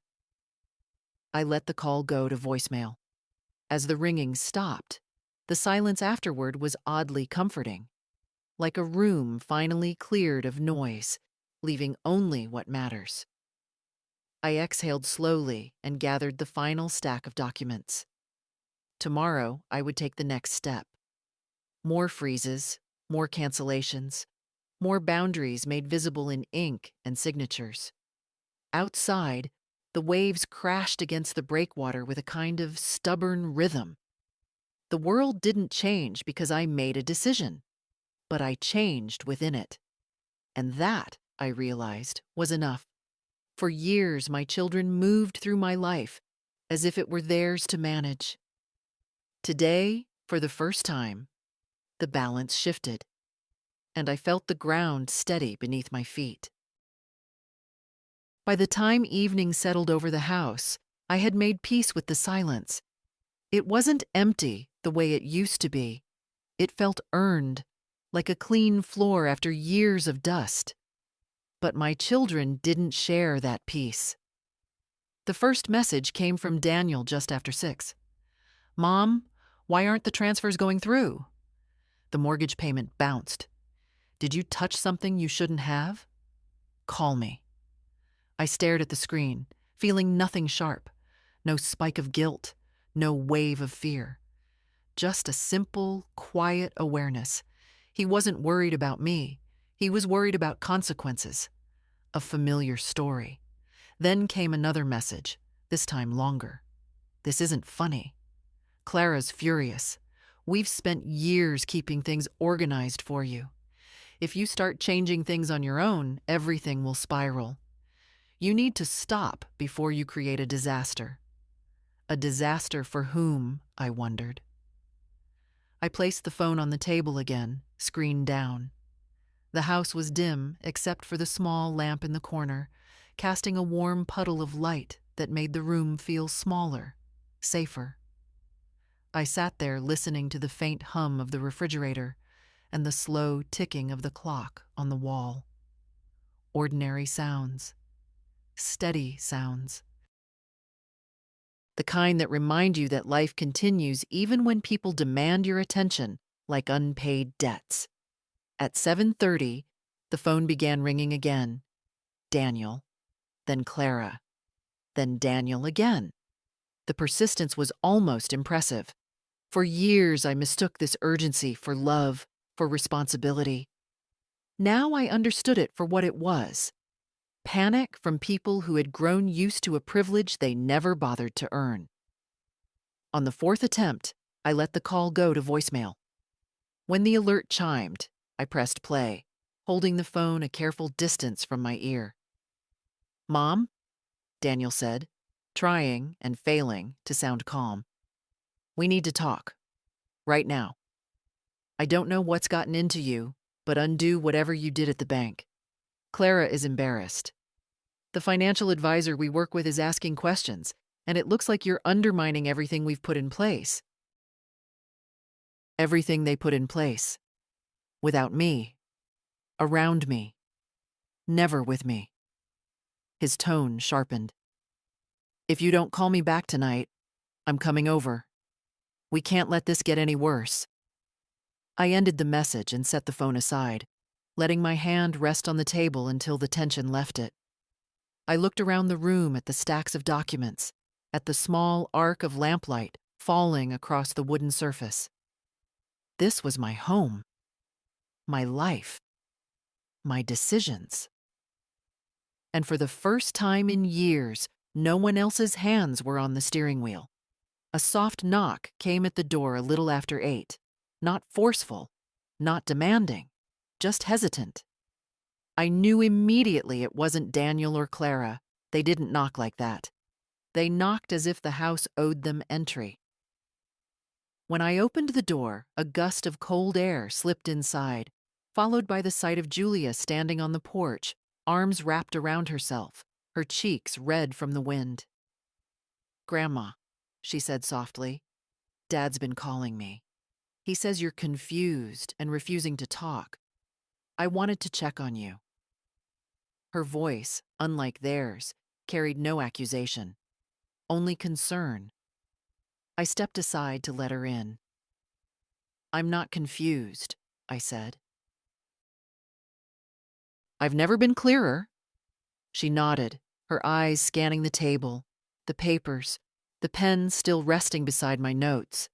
I let the call go to voicemail. As the ringing stopped, the silence afterward was oddly comforting, like a room finally cleared of noise, leaving only what matters. I exhaled slowly and gathered the final stack of documents. Tomorrow, I would take the next step. More freezes, more cancellations, more boundaries made visible in ink and signatures. Outside, the waves crashed against the breakwater with a kind of stubborn rhythm. The world didn't change because I made a decision, but I changed within it. And that, I realized, was enough. For years, my children moved through my life as if it were theirs to manage. Today, for the first time, the balance shifted, and I felt the ground steady beneath my feet. By the time evening settled over the house, I had made peace with the silence. It wasn't empty the way it used to be. It felt earned, like a clean floor after years of dust. But my children didn't share that peace. The first message came from Daniel just after 6. "Mom, why aren't the transfers going through?" The mortgage payment bounced. Did you touch something you shouldn't have? Call me. I stared at the screen, feeling nothing sharp. No spike of guilt, no wave of fear. Just a simple, quiet awareness. He wasn't worried about me. He was worried about consequences. A familiar story. Then came another message, this time longer. This isn't funny. Clara's furious. We've spent years keeping things organized for you. If you start changing things on your own, everything will spiral. You need to stop before you create a disaster. A disaster for whom, I wondered. I placed the phone on the table again, screen down. The house was dim except for the small lamp in the corner, casting a warm puddle of light that made the room feel smaller, safer. I sat there listening to the faint hum of the refrigerator and the slow ticking of the clock on the wall. Ordinary sounds. Steady sounds. The kind that remind you that life continues even when people demand your attention, like unpaid debts. At 7:30, the phone began ringing again. Daniel, then Clara, then Daniel again. The persistence was almost impressive. For years, I mistook this urgency for love, for responsibility. Now I understood it for what it was. Panic from people who had grown used to a privilege they never bothered to earn. On the fourth attempt, I let the call go to voicemail. When the alert chimed, I pressed play, holding the phone a careful distance from my ear. "Mom?" Daniel said, trying and failing to sound calm. "We need to talk. Right now. I don't know what's gotten into you, but undo whatever you did at the bank. Clara is embarrassed. The financial advisor we work with is asking questions, and it looks like you're undermining everything we've put in place." Everything they put in place. Without me. Around me. Never with me. His tone sharpened. "If you don't call me back tonight, I'm coming over. We can't let this get any worse." I ended the message and set the phone aside, letting my hand rest on the table until the tension left it. I looked around the room at the stacks of documents, at the small arc of lamplight falling across the wooden surface. This was my home, my life, my decisions. And for the first time in years, no one else's hands were on the steering wheel. A soft knock came at the door a little after 8, not forceful, not demanding, just hesitant. I knew immediately it wasn't Daniel or Clara. They didn't knock like that. They knocked as if the house owed them entry. When I opened the door, a gust of cold air slipped inside, followed by the sight of Julia standing on the porch, arms wrapped around herself, her cheeks red from the wind. "Grandma," she said softly, "Dad's been calling me. He says you're confused and refusing to talk. I wanted to check on you." Her voice, unlike theirs, carried no accusation, only concern. I stepped aside to let her in. "I'm not confused," I said. "I've never been clearer." She nodded, her eyes scanning the table, the papers, the pen still resting beside my notes.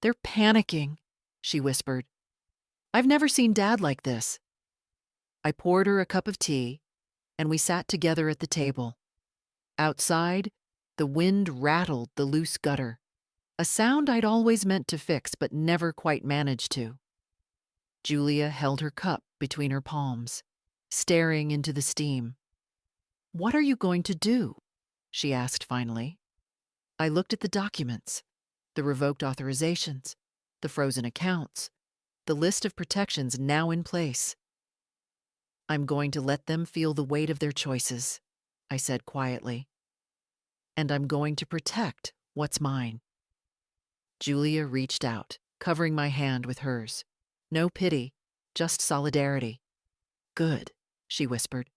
"They're panicking," she whispered. "I've never seen Dad like this." I poured her a cup of tea, and we sat together at the table. Outside, the wind rattled the loose gutter, a sound I'd always meant to fix but never quite managed to. Julia held her cup between her palms, staring into the steam. "What are you going to do?" she asked finally. I looked at the documents, the revoked authorizations, the frozen accounts, the list of protections now in place. "I'm going to let them feel the weight of their choices," I said quietly. "And I'm going to protect what's mine." Julia reached out, covering my hand with hers. No pity, just solidarity. "Good," she whispered.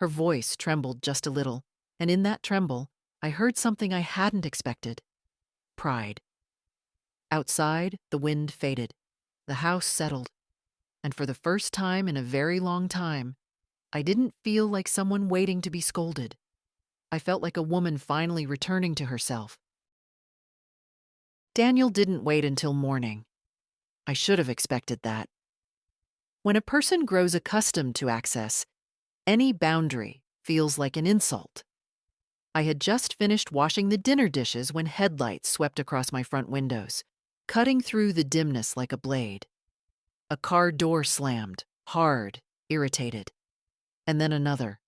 Her voice trembled just a little, and in that tremble, I heard something I hadn't expected. Pride. Outside, the wind faded. The house settled. and for the first time in a very long time, I didn't feel like someone waiting to be scolded. I felt like a woman finally returning to herself. Daniel didn't wait until morning. I should have expected that. When a person grows accustomed to access, any boundary feels like an insult. I had just finished washing the dinner dishes when headlights swept across my front windows, cutting through the dimness like a blade. A car door slammed, hard, irritated. And then another.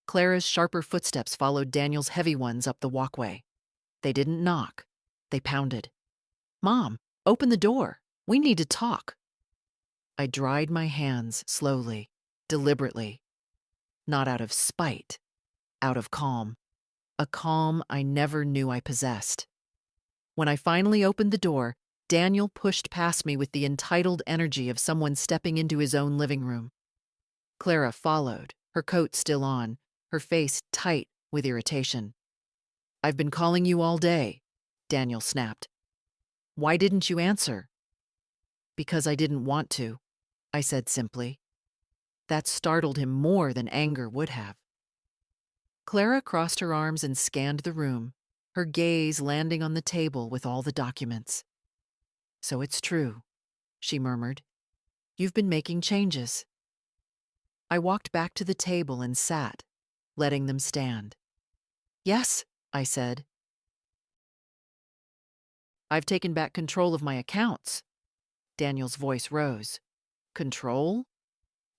Clara's sharper footsteps followed Daniel's heavy ones up the walkway. They didn't knock. They pounded. "Mom, open the door. We need to talk." I dried my hands slowly, deliberately. Not out of spite, out of calm. A calm I never knew I possessed. When I finally opened the door, Daniel pushed past me with the entitled energy of someone stepping into his own living room. Clara followed, her coat still on, her face tight with irritation. "I've been calling you all day," Daniel snapped. "Why didn't you answer?" "Because I didn't want to," I said simply. That startled him more than anger would have. Clara crossed her arms and scanned the room, her gaze landing on the table with all the documents. "So it's true," she murmured. "You've been making changes." I walked back to the table and sat, letting them stand. "Yes," I said. "I've taken back control of my accounts." Daniel's voice rose. "Control?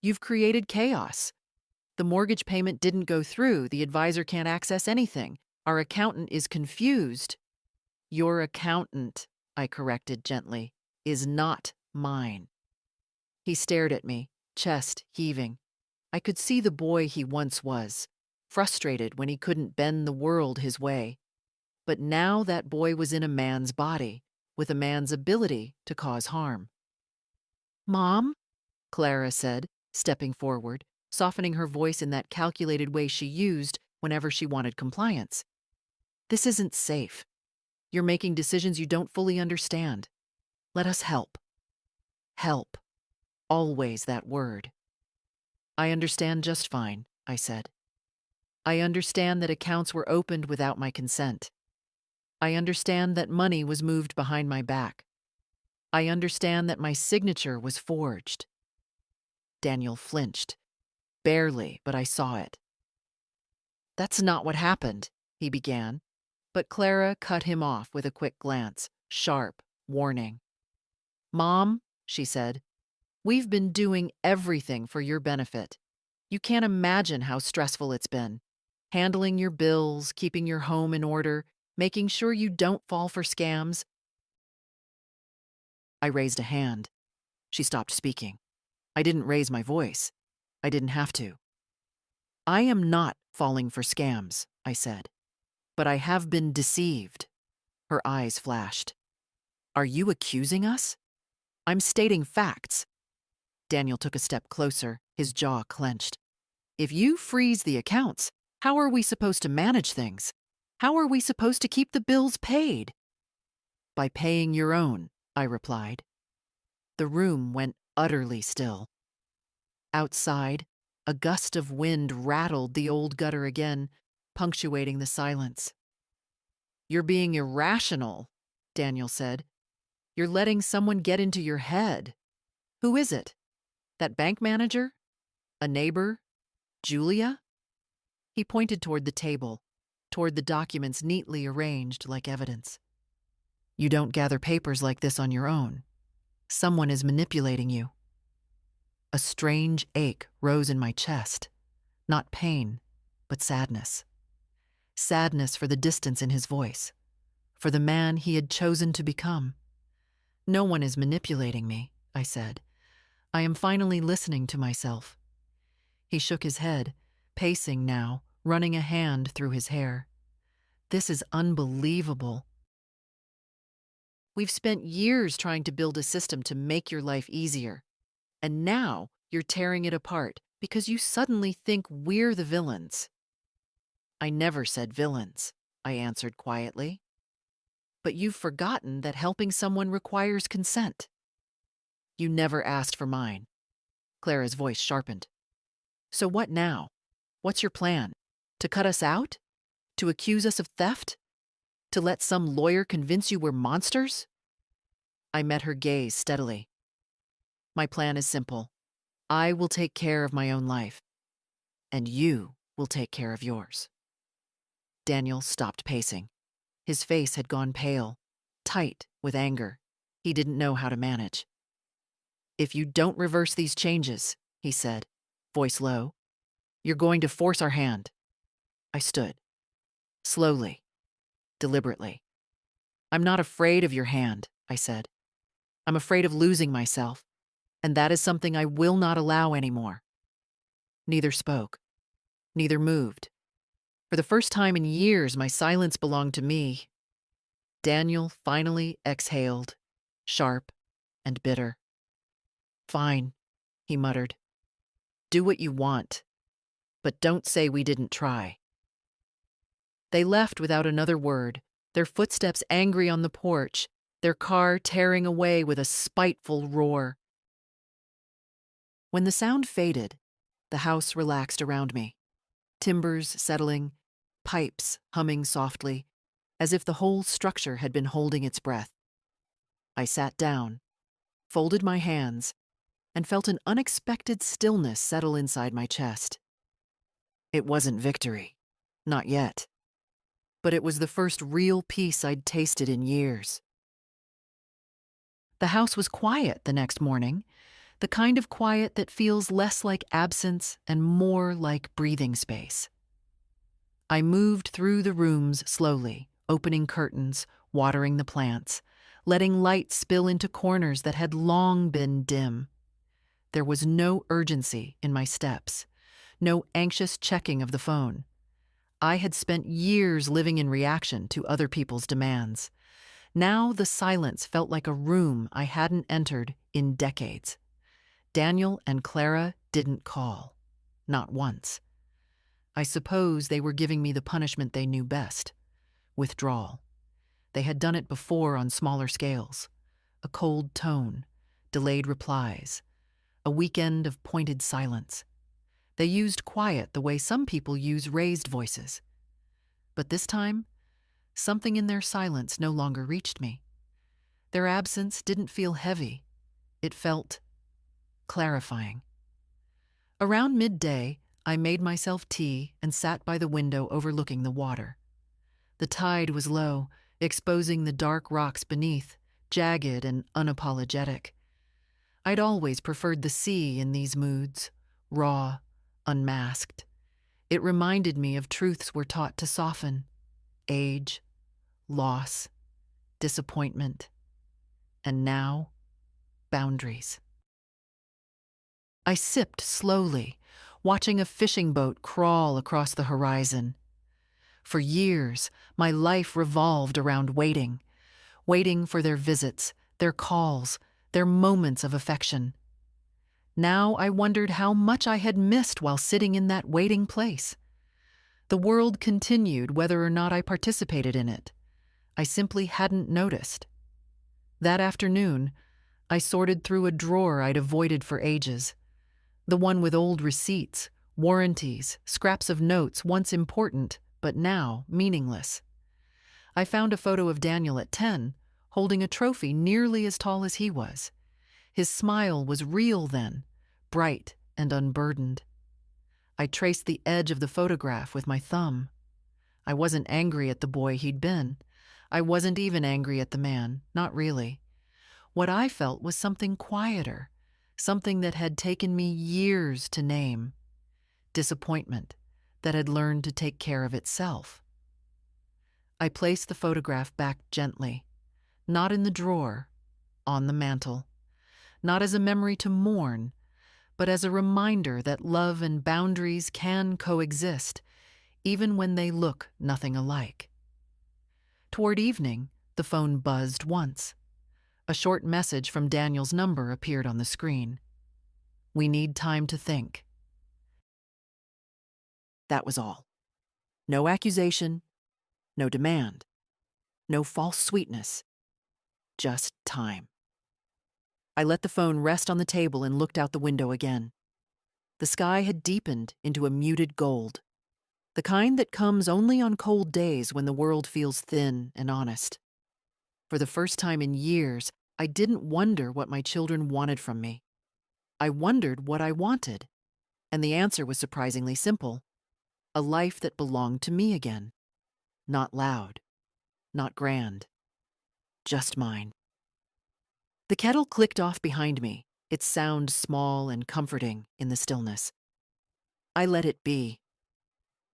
You've created chaos. The mortgage payment didn't go through. The advisor can't access anything. Our accountant is confused." "Your accountant," I corrected gently, "is not mine." He stared at me, chest heaving. I could see the boy he once was, frustrated when he couldn't bend the world his way. But now that boy was in a man's body, with a man's ability to cause harm. "Mom," Clara said, stepping forward, softening her voice in that calculated way she used whenever she wanted compliance. "This isn't safe. You're making decisions you don't fully understand. Let us help." Help. Always that word. "I understand just fine," I said. "I understand that accounts were opened without my consent. I understand that money was moved behind my back. I understand that my signature was forged." Daniel flinched. Barely, but I saw it. "That's not what happened," he began, but Clara cut him off with a quick glance, sharp, warning. "Mom," she said, "we've been doing everything for your benefit. You can't imagine how stressful it's been. Handling your bills, keeping your home in order, making sure you don't fall for scams." I raised a hand. She stopped speaking. I didn't raise my voice. I didn't have to. "I am not falling for scams," I said. "But I have been deceived." Her eyes flashed. "Are you accusing us?" "I'm stating facts." Daniel took a step closer, his jaw clenched. "If you freeze the accounts, how are we supposed to manage things? How are we supposed to keep the bills paid?" "By paying your own," I replied. The room went utterly still. Outside, a gust of wind rattled the old gutter again, punctuating the silence. "You're being irrational," Daniel said. "You're letting someone get into your head. Who is it? That bank manager? A neighbor? Julia?" He pointed toward the table, toward the documents neatly arranged like evidence. "You don't gather papers like this on your own. Someone is manipulating you." A strange ache rose in my chest. Not pain, but sadness. Sadness for the distance in his voice, for the man he had chosen to become. "No one is manipulating me," I said. "I am finally listening to myself." He shook his head, pacing now, running a hand through his hair. "This is unbelievable. We've spent years trying to build a system to make your life easier. And now you're tearing it apart because you suddenly think we're the villains." "I never said villains," I answered quietly. "But you've forgotten that helping someone requires consent." "You never asked for mine. Clara's voice sharpened. So what now? What's your plan? To cut us out? To accuse us of theft? To let some lawyer convince you we're monsters? I met her gaze steadily. My plan is simple. I will take care of my own life, and you will take care of yours. Daniel stopped pacing. His face had gone pale, tight with anger. He didn't know how to manage. If you don't reverse these changes, he said, voice low, you're going to force our hand. I stood. Slowly, deliberately. I'm not afraid of your hand, I said. I'm afraid of losing myself, and that is something I will not allow anymore. Neither spoke. Neither moved. For the first time in years, my silence belonged to me. Daniel finally exhaled, sharp and bitter. Fine, he muttered. Do what you want, but don't say we didn't try. They left without another word, their footsteps angry on the porch, their car tearing away with a spiteful roar. When the sound faded, the house relaxed around me. Timbers settling, pipes humming softly, as if the whole structure had been holding its breath. I sat down, folded my hands, and felt an unexpected stillness settle inside my chest. It wasn't victory, not yet, but it was the first real peace I'd tasted in years. The house was quiet the next morning, the kind of quiet that feels less like absence and more like breathing space. I moved through the rooms slowly, opening curtains, watering the plants, letting light spill into corners that had long been dim. There was no urgency in my steps, no anxious checking of the phone. I had spent years living in reaction to other people's demands. Now the silence felt like a room I hadn't entered in decades. Daniel and Clara didn't call. Not once. I suppose they were giving me the punishment they knew best. Withdrawal. They had done it before on smaller scales. A cold tone, delayed replies, a weekend of pointed silence. They used quiet the way some people use raised voices. But this time, something in their silence no longer reached me. Their absence didn't feel heavy. It felt clarifying. Around midday, I made myself tea and sat by the window overlooking the water. The tide was low, exposing the dark rocks beneath, jagged and unapologetic. I'd always preferred the sea in these moods, raw, unmasked. It reminded me of truths we're taught to soften: age, loss, disappointment, and now, boundaries. I sipped slowly, watching a fishing boat crawl across the horizon. For years, my life revolved around waiting for their visits, their calls, their moments of affection. Now I wondered how much I had missed while sitting in that waiting place. The world continued whether or not I participated in it. I simply hadn't noticed. That afternoon, I sorted through a drawer I'd avoided for ages. The one with old receipts, warranties, scraps of notes once important, but now meaningless. I found a photo of Daniel at 10, holding a trophy nearly as tall as he was. His smile was real then, bright and unburdened. I traced the edge of the photograph with my thumb. I wasn't angry at the boy he'd been. I wasn't even angry at the man, not really. What I felt was something quieter, something that had taken me years to name. Disappointment that had learned to take care of itself. I placed the photograph back gently, not in the drawer, on the mantel, not as a memory to mourn, but as a reminder that love and boundaries can coexist, even when they look nothing alike. Toward evening, the phone buzzed once. A short message from Daniel's number appeared on the screen. We need time to think. That was all. No accusation, no demand, no false sweetness, just time. I let the phone rest on the table and looked out the window again. The sky had deepened into a muted gold, the kind that comes only on cold days when the world feels thin and honest. For the first time in years, I didn't wonder what my children wanted from me. I wondered what I wanted, and the answer was surprisingly simple: a life that belonged to me again. Not loud, not grand, just mine. The kettle clicked off behind me, its sound small and comforting in the stillness. I let it be.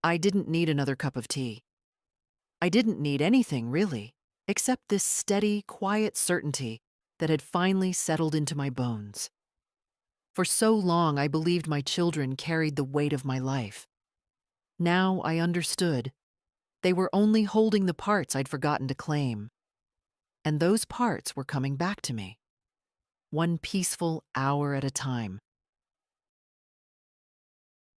I didn't need another cup of tea. I didn't need anything, really, except this steady, quiet certainty that had finally settled into my bones. For so long, I believed my children carried the weight of my life. Now I understood. They were only holding the parts I'd forgotten to claim. And those parts were coming back to me, one peaceful hour at a time.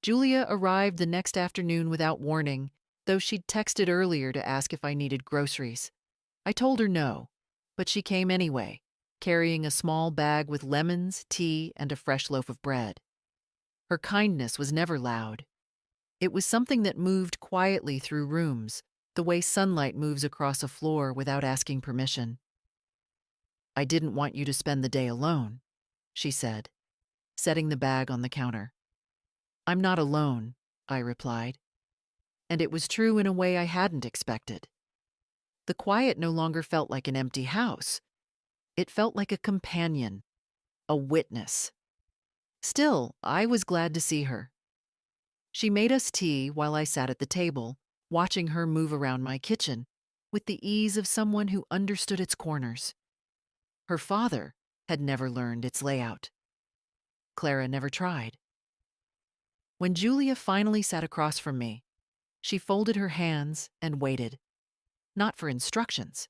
Julia arrived the next afternoon without warning, though she'd texted earlier to ask if I needed groceries. I told her no, but she came anyway, carrying a small bag with lemons, tea, and a fresh loaf of bread. Her kindness was never loud. It was something that moved quietly through rooms, the way sunlight moves across a floor without asking permission. "I didn't want you to spend the day alone," she said, setting the bag on the counter. "I'm not alone," I replied. And it was true in a way I hadn't expected. The quiet no longer felt like an empty house. It felt like a companion, a witness. Still, I was glad to see her. She made us tea while I sat at the table, watching her move around my kitchen with the ease of someone who understood its corners. Her father had never learned its layout. Clara never tried. When Julia finally sat across from me, she folded her hands and waited. Not for instructions,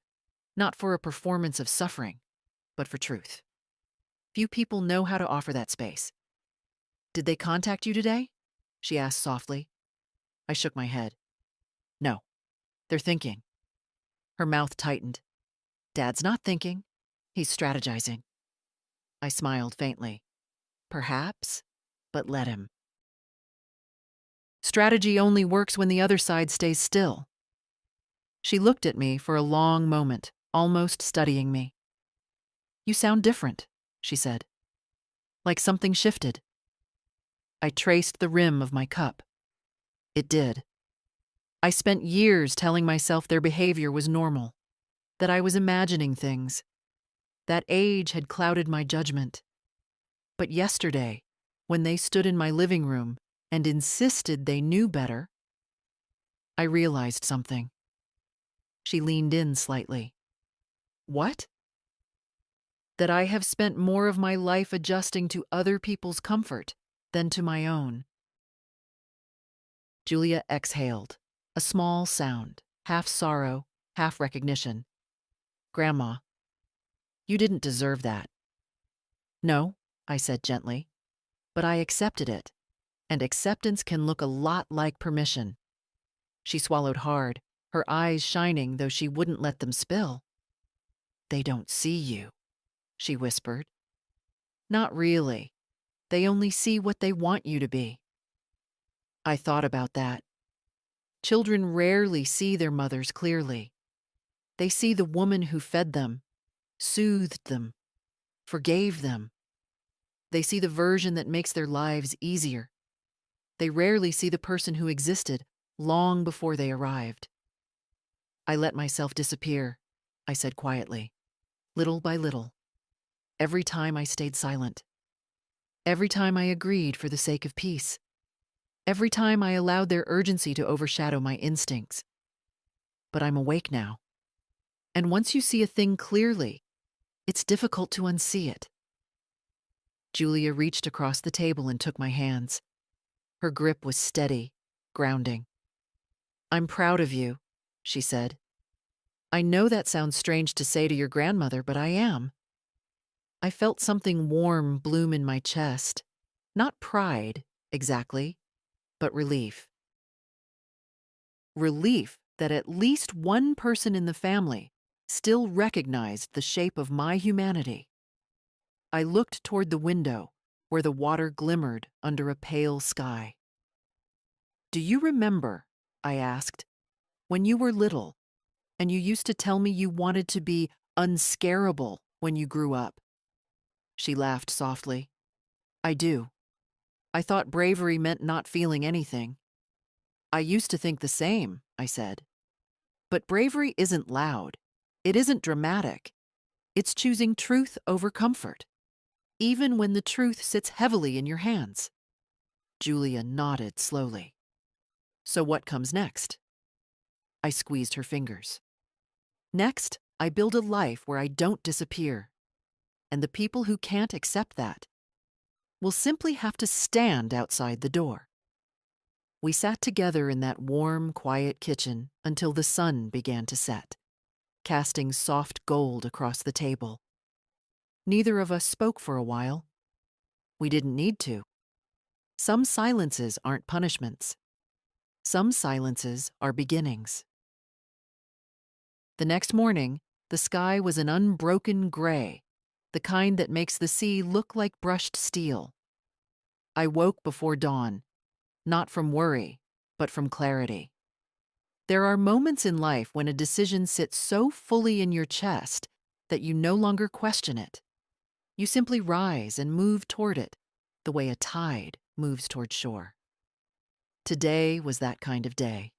not for a performance of suffering, but for truth. Few people know how to offer that space. "Did they contact you today?" she asked softly. I shook my head. "No, they're thinking." Her mouth tightened. "Dad's not thinking. He's strategizing." I smiled faintly. Perhaps, but let him. Strategy only works when the other side stays still. She looked at me for a long moment, almost studying me. "You sound different," she said. "Like something shifted." I traced the rim of my cup. It did. I spent years telling myself their behavior was normal, that I was imagining things. That age had clouded my judgment. But yesterday, when they stood in my living room and insisted they knew better, I realized something. She leaned in slightly. "What?" "That I have spent more of my life adjusting to other people's comfort than to my own." Julia exhaled, a small sound, half sorrow, half recognition. "Grandma, you didn't deserve that." "No," I said gently, "but I accepted it, and acceptance can look a lot like permission." She swallowed hard, her eyes shining though she wouldn't let them spill. "They don't see you," she whispered. "Not really. They only see what they want you to be." I thought about that. Children rarely see their mothers clearly. They see the woman who fed them, soothed them, forgave them. They see the version that makes their lives easier. They rarely see the person who existed long before they arrived. I let myself disappear, I said quietly, little by little. Every time I stayed silent. Every time I agreed for the sake of peace. Every time I allowed their urgency to overshadow my instincts. But I'm awake now. And once you see a thing clearly, it's difficult to unsee it. Julia reached across the table and took my hands. Her grip was steady, grounding. "I'm proud of you," she said. "I know that sounds strange to say to your grandmother, but I am." I felt something warm bloom in my chest. Not pride, exactly, but relief. Relief that at least one person in the family still recognized the shape of my humanity. I looked toward the window, where the water glimmered under a pale sky. "Do you remember," I asked, "when you were little, and you used to tell me you wanted to be unscarable when you grew up?" She laughed softly. "I do. I thought bravery meant not feeling anything." "I used to think the same," I said. "But bravery isn't loud. It isn't dramatic. It's choosing truth over comfort, even when the truth sits heavily in your hands." Julia nodded slowly. "So what comes next?" I squeezed her fingers. "Next, I build a life where I don't disappear. And the people who can't accept that will simply have to stand outside the door." We sat together in that warm, quiet kitchen until the sun began to set, casting soft gold across the table. Neither of us spoke for a while. We didn't need to. Some silences aren't punishments. Some silences are beginnings. The next morning, the sky was an unbroken gray, the kind that makes the sea look like brushed steel. I woke before dawn, not from worry, but from clarity. There are moments in life when a decision sits so fully in your chest that you no longer question it. You simply rise and move toward it, the way a tide moves toward shore. Today was that kind of day.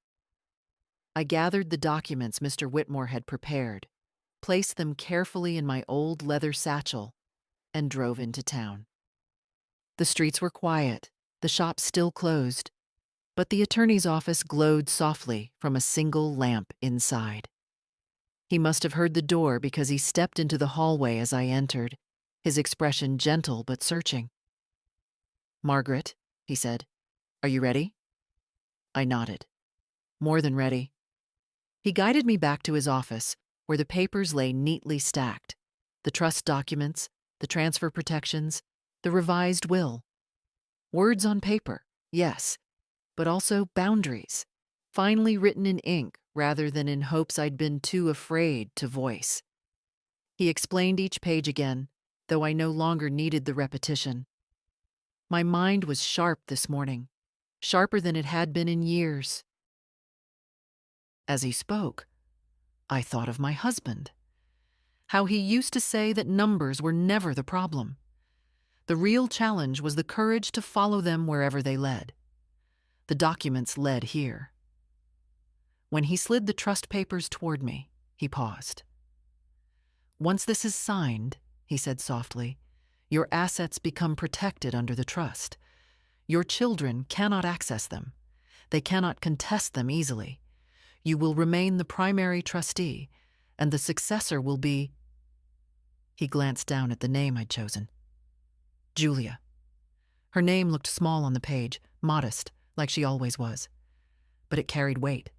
I gathered the documents Mr. Whitmore had prepared, placed them carefully in my old leather satchel, and drove into town. The streets were quiet, the shops still closed, but the attorney's office glowed softly from a single lamp inside. He must have heard the door because he stepped into the hallway as I entered, his expression gentle but searching. "Margaret," he said, "are you ready?" I nodded. "More than ready." He guided me back to his office, where the papers lay neatly stacked: the trust documents, the transfer protections, the revised will. Words on paper, yes, but also boundaries, finely written in ink rather than in hopes I'd been too afraid to voice. He explained each page again, though I no longer needed the repetition. My mind was sharp this morning, sharper than it had been in years. As he spoke, I thought of my husband. How he used to say that numbers were never the problem. The real challenge was the courage to follow them wherever they led. The documents led here. When he slid the trust papers toward me, he paused. "Once this is signed," he said softly, "your assets become protected under the trust. Your children cannot access them. They cannot contest them easily. You will remain the primary trustee, and the successor will be—" He glanced down at the name I'd chosen. Julia. Her name looked small on the page, modest, like she always was. But it carried weight.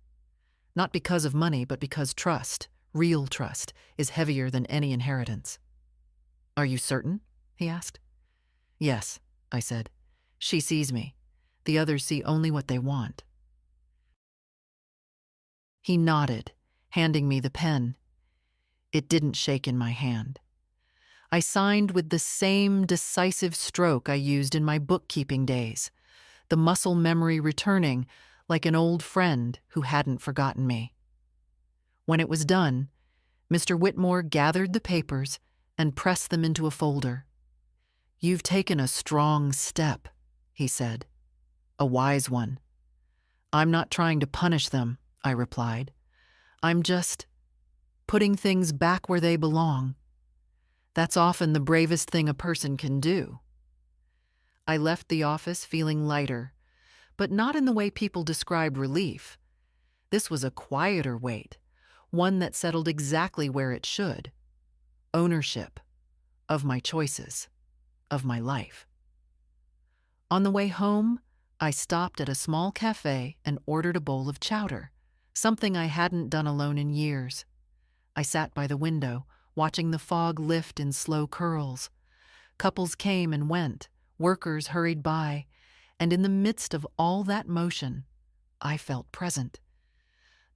Not because of money, but because trust, real trust, is heavier than any inheritance. "Are you certain?" he asked. "Yes," I said. "She sees me. The others see only what they want." He nodded, handing me the pen. It didn't shake in my hand. I signed with the same decisive stroke I used in my bookkeeping days, the muscle memory returning like an old friend who hadn't forgotten me. When it was done, Mr. Whitmore gathered the papers and pressed them into a folder. "You've taken a strong step," he said. "A wise one." "I'm not trying to punish them," I replied. "I'm just putting things back where they belong. That's often the bravest thing a person can do." I left the office feeling lighter, but not in the way people describe relief. This was a quieter weight, one that settled exactly where it should. Ownership of my choices, of my life. On the way home, I stopped at a small cafe and ordered a bowl of chowder, something I hadn't done alone in years. I sat by the window, watching the fog lift in slow curls. Couples came and went, workers hurried by, and in the midst of all that motion, I felt present.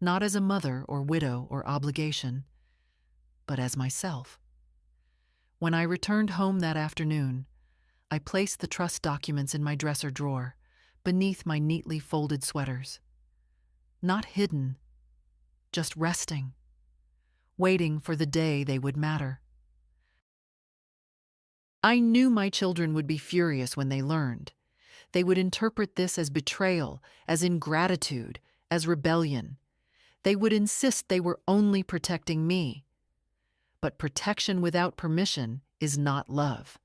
Not as a mother or widow or obligation, but as myself. When I returned home that afternoon, I placed the trust documents in my dresser drawer, beneath my neatly folded sweaters. Not hidden, just resting, waiting for the day they would matter. I knew my children would be furious when they learned. They would interpret this as betrayal, as ingratitude, as rebellion. They would insist they were only protecting me. But protection without permission is not love,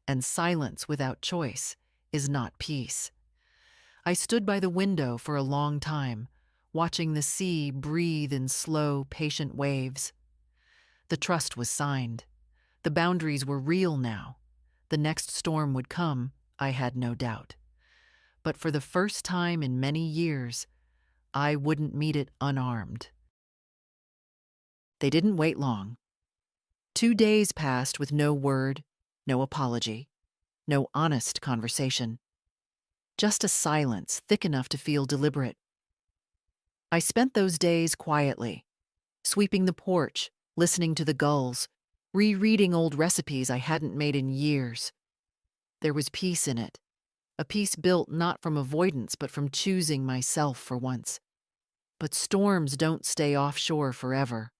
and silence without choice is not peace. I stood by the window for a long time, watching the sea breathe in slow, patient waves. The trust was signed. The boundaries were real now. The next storm would come, I had no doubt. But for the first time in many years, I wouldn't meet it unarmed. They didn't wait long. 2 days passed with no word, no apology, no honest conversation. Just a silence thick enough to feel deliberate. I spent those days quietly, sweeping the porch, listening to the gulls, rereading old recipes I hadn't made in years. There was peace in it, a peace built not from avoidance but from choosing myself for once. But storms don't stay offshore forever.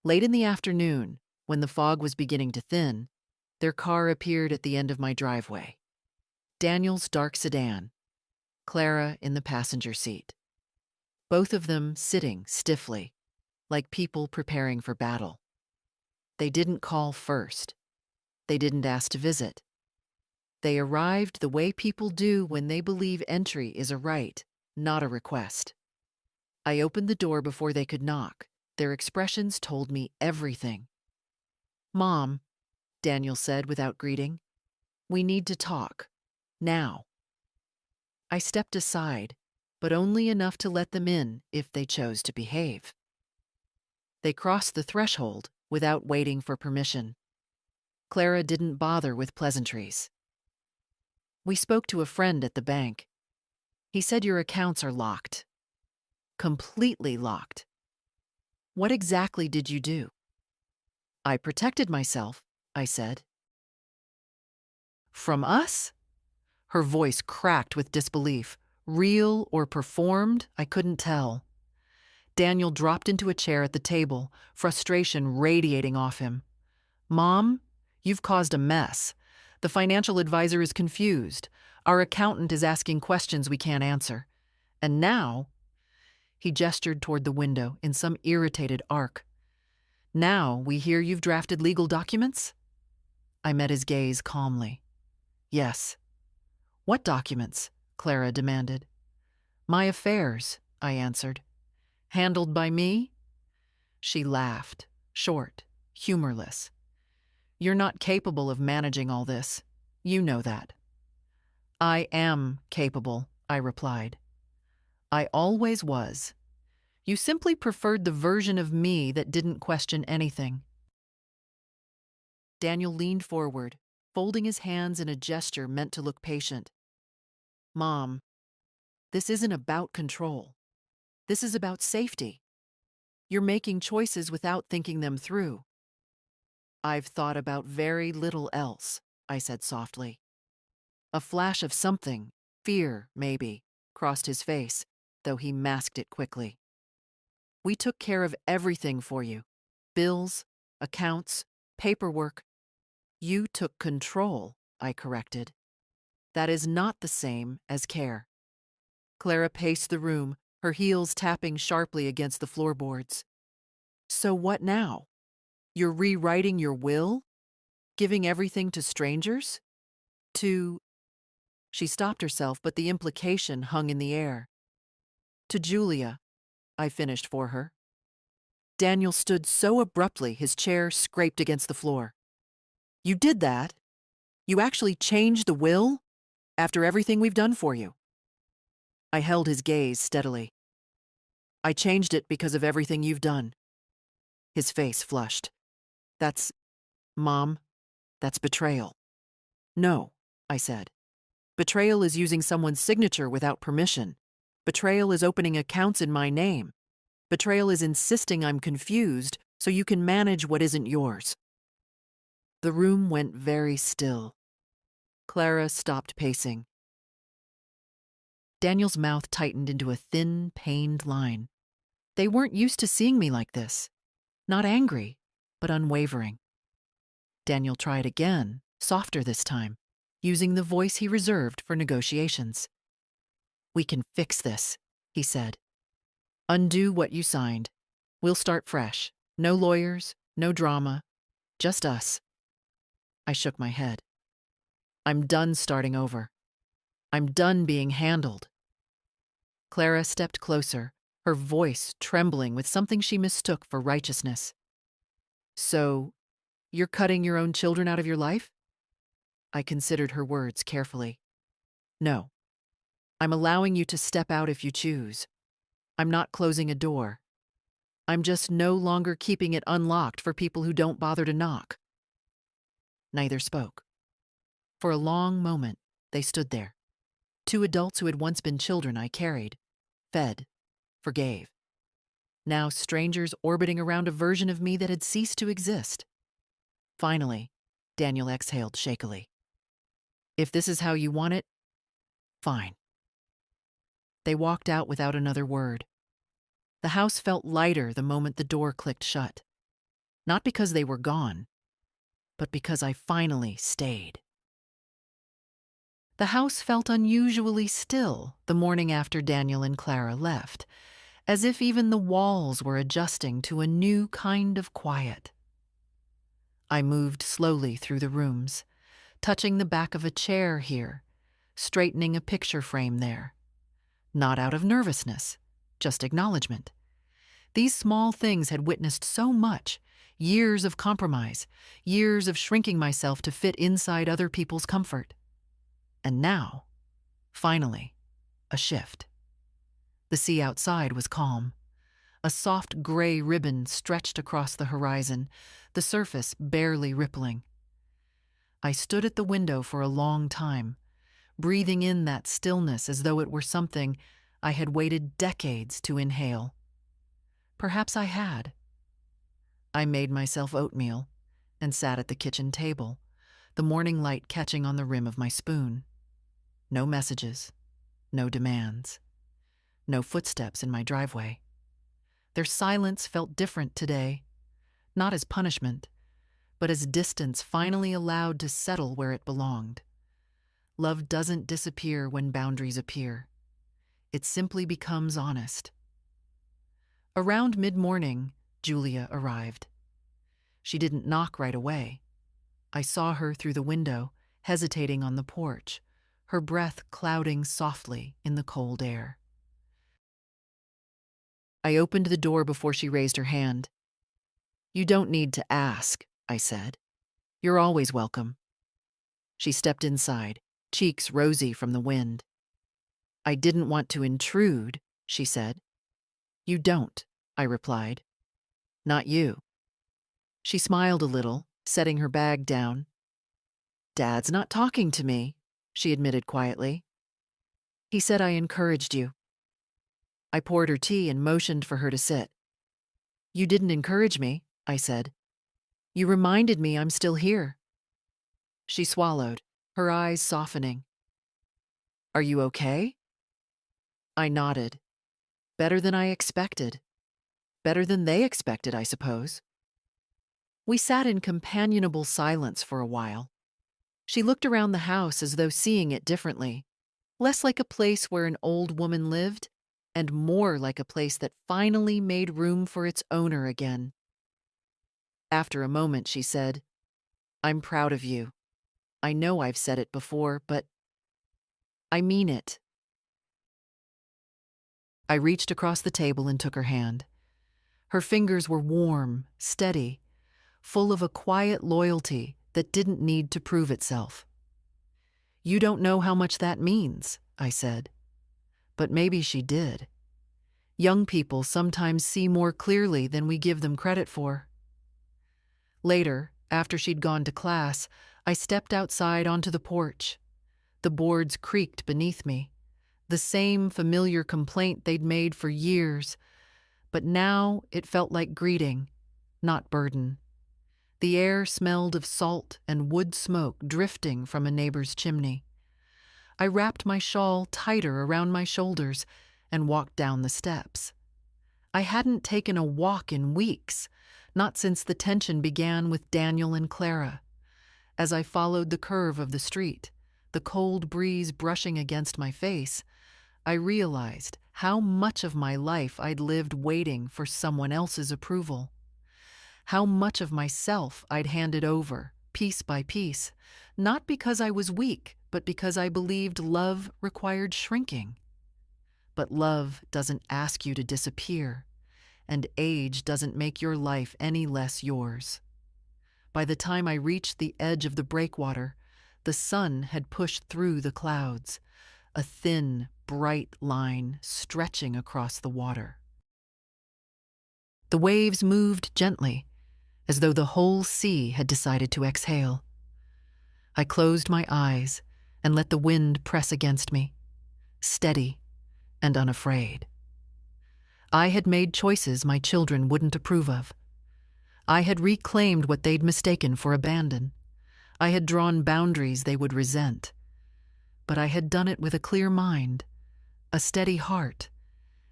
Late in the afternoon, when the fog was beginning to thin, their car appeared at the end of my driveway. Daniel's dark sedan, Clara in the passenger seat. Both of them sitting stiffly, like people preparing for battle. They didn't call first. They didn't ask to visit. They arrived the way people do when they believe entry is a right, not a request. I opened the door before they could knock. Their expressions told me everything. "Mom," Daniel said without greeting, "we need to talk. Now." I stepped aside, but only enough to let them in if they chose to behave. They crossed the threshold without waiting for permission. Clara didn't bother with pleasantries. "We spoke to a friend at the bank. He said your accounts are locked. Completely locked. What exactly did you do?" "I protected myself," I said. "From us?" Her voice cracked with disbelief. Real or performed, I couldn't tell. Daniel dropped into a chair at the table, frustration radiating off him. "Mom, you've caused a mess. The financial advisor is confused. Our accountant is asking questions we can't answer. And now," he gestured toward the window in some irritated arc, "now we hear you've drafted legal documents?" I met his gaze calmly. "Yes." "What documents?" Clara demanded. "My affairs," I answered. "Handled by me?" She laughed, short, humorless. "You're not capable of managing all this. You know that." "I am capable," I replied. "I always was. You simply preferred the version of me that didn't question anything." Daniel leaned forward, folding his hands in a gesture meant to look patient. "Mom, this isn't about control. This is about safety. You're making choices without thinking them through." "I've thought about very little else," I said softly. A flash of something, fear maybe, crossed his face, though he masked it quickly. "We took care of everything for you. Bills, accounts, paperwork. You took control," I corrected. "That is not the same as care." Clara paced the room, her heels tapping sharply against the floorboards. "So what now? You're rewriting your will? Giving everything to strangers? To—" She stopped herself, but the implication hung in the air. "To Julia," I finished for her. Daniel stood so abruptly his chair scraped against the floor. "You did that? You actually changed the will? After everything we've done for you?" I held his gaze steadily. "I changed it because of everything you've done." His face flushed. "That's, Mom, that's betrayal." "No," I said. "Betrayal is using someone's signature without permission. Betrayal is opening accounts in my name. Betrayal is insisting I'm confused so you can manage what isn't yours." The room went very still. Clara stopped pacing. Daniel's mouth tightened into a thin, pained line. They weren't used to seeing me like this. Not angry, but unwavering. Daniel tried again, softer this time, using the voice he reserved for negotiations. "We can fix this," he said. "Undo what you signed. We'll start fresh. No lawyers, no drama, just us." I shook my head. "I'm done starting over. I'm done being handled." Clara stepped closer, her voice trembling with something she mistook for righteousness. "So, you're cutting your own children out of your life?" I considered her words carefully. "No. I'm allowing you to step out if you choose. I'm not closing a door. I'm just no longer keeping it unlocked for people who don't bother to knock." Neither spoke. For a long moment, they stood there. Two adults who had once been children I carried, fed, forgave. Now strangers orbiting around a version of me that had ceased to exist. Finally, Daniel exhaled shakily. "If this is how you want it, fine." They walked out without another word. The house felt lighter the moment the door clicked shut. Not because they were gone, but because I finally stayed. The house felt unusually still the morning after Daniel and Clara left, as if even the walls were adjusting to a new kind of quiet. I moved slowly through the rooms, touching the back of a chair here, straightening a picture frame there. Not out of nervousness, just acknowledgement. These small things had witnessed so much, years of compromise, years of shrinking myself to fit inside other people's comfort. And now, finally, a shift. The sea outside was calm. A soft gray ribbon stretched across the horizon, the surface barely rippling. I stood at the window for a long time, breathing in that stillness as though it were something I had waited decades to inhale. Perhaps I had. I made myself oatmeal and sat at the kitchen table, the morning light catching on the rim of my spoon. No messages, no demands, no footsteps in my driveway. Their silence felt different today, not as punishment, but as distance finally allowed to settle where it belonged. Love doesn't disappear when boundaries appear. It simply becomes honest. Around mid-morning, Julia arrived. She didn't knock right away. I saw her through the window, hesitating on the porch, her breath clouding softly in the cold air. I opened the door before she raised her hand. "You don't need to ask," I said. "You're always welcome." She stepped inside, cheeks rosy from the wind. "I didn't want to intrude," she said. "You don't," I replied. "Not you." She smiled a little, setting her bag down. "Dad's not talking to me," she admitted quietly. "He said I encouraged you." I poured her tea and motioned for her to sit. "You didn't encourage me," I said. "You reminded me I'm still here." She swallowed, her eyes softening. "Are you okay?" I nodded. Better than I expected. Better than they expected, I suppose. We sat in companionable silence for a while. She looked around the house as though seeing it differently, less like a place where an old woman lived, and more like a place that finally made room for its owner again. After a moment, she said, "I'm proud of you. I know I've said it before, but I mean it." I reached across the table and took her hand. Her fingers were warm, steady, full of a quiet loyalty that didn't need to prove itself. "You don't know how much that means," I said. But maybe she did. Young people sometimes see more clearly than we give them credit for. Later, after she'd gone to class, I stepped outside onto the porch. The boards creaked beneath me, the same familiar complaint they'd made for years, but now it felt like greeting, not burden. The air smelled of salt and wood smoke drifting from a neighbor's chimney. I wrapped my shawl tighter around my shoulders and walked down the steps. I hadn't taken a walk in weeks, not since the tension began with Daniel and Clara. As I followed the curve of the street, the cold breeze brushing against my face, I realized how much of my life I'd lived waiting for someone else's approval. How much of myself I'd handed over, piece by piece, not because I was weak, but because I believed love required shrinking. But love doesn't ask you to disappear, and age doesn't make your life any less yours. By the time I reached the edge of the breakwater, the sun had pushed through the clouds, a thin, bright line stretching across the water. The waves moved gently, as though the whole sea had decided to exhale. I closed my eyes and let the wind press against me, steady and unafraid. I had made choices my children wouldn't approve of. I had reclaimed what they'd mistaken for abandon. I had drawn boundaries they would resent. But I had done it with a clear mind, a steady heart,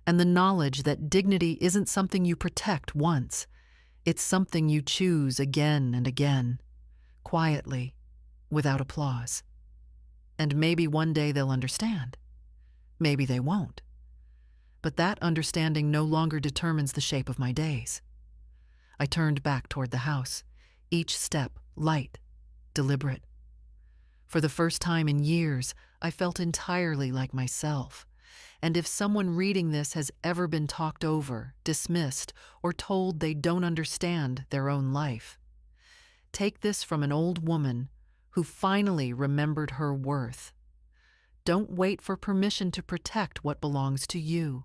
and the knowledge that dignity isn't something you protect once. It's something you choose again and again, quietly, without applause. And maybe one day they'll understand. Maybe they won't. But that understanding no longer determines the shape of my days. I turned back toward the house, each step light, deliberate. For the first time in years, I felt entirely like myself. And if someone reading this has ever been talked over, dismissed, or told they don't understand their own life, take this from an old woman who finally remembered her worth. Don't wait for permission to protect what belongs to you.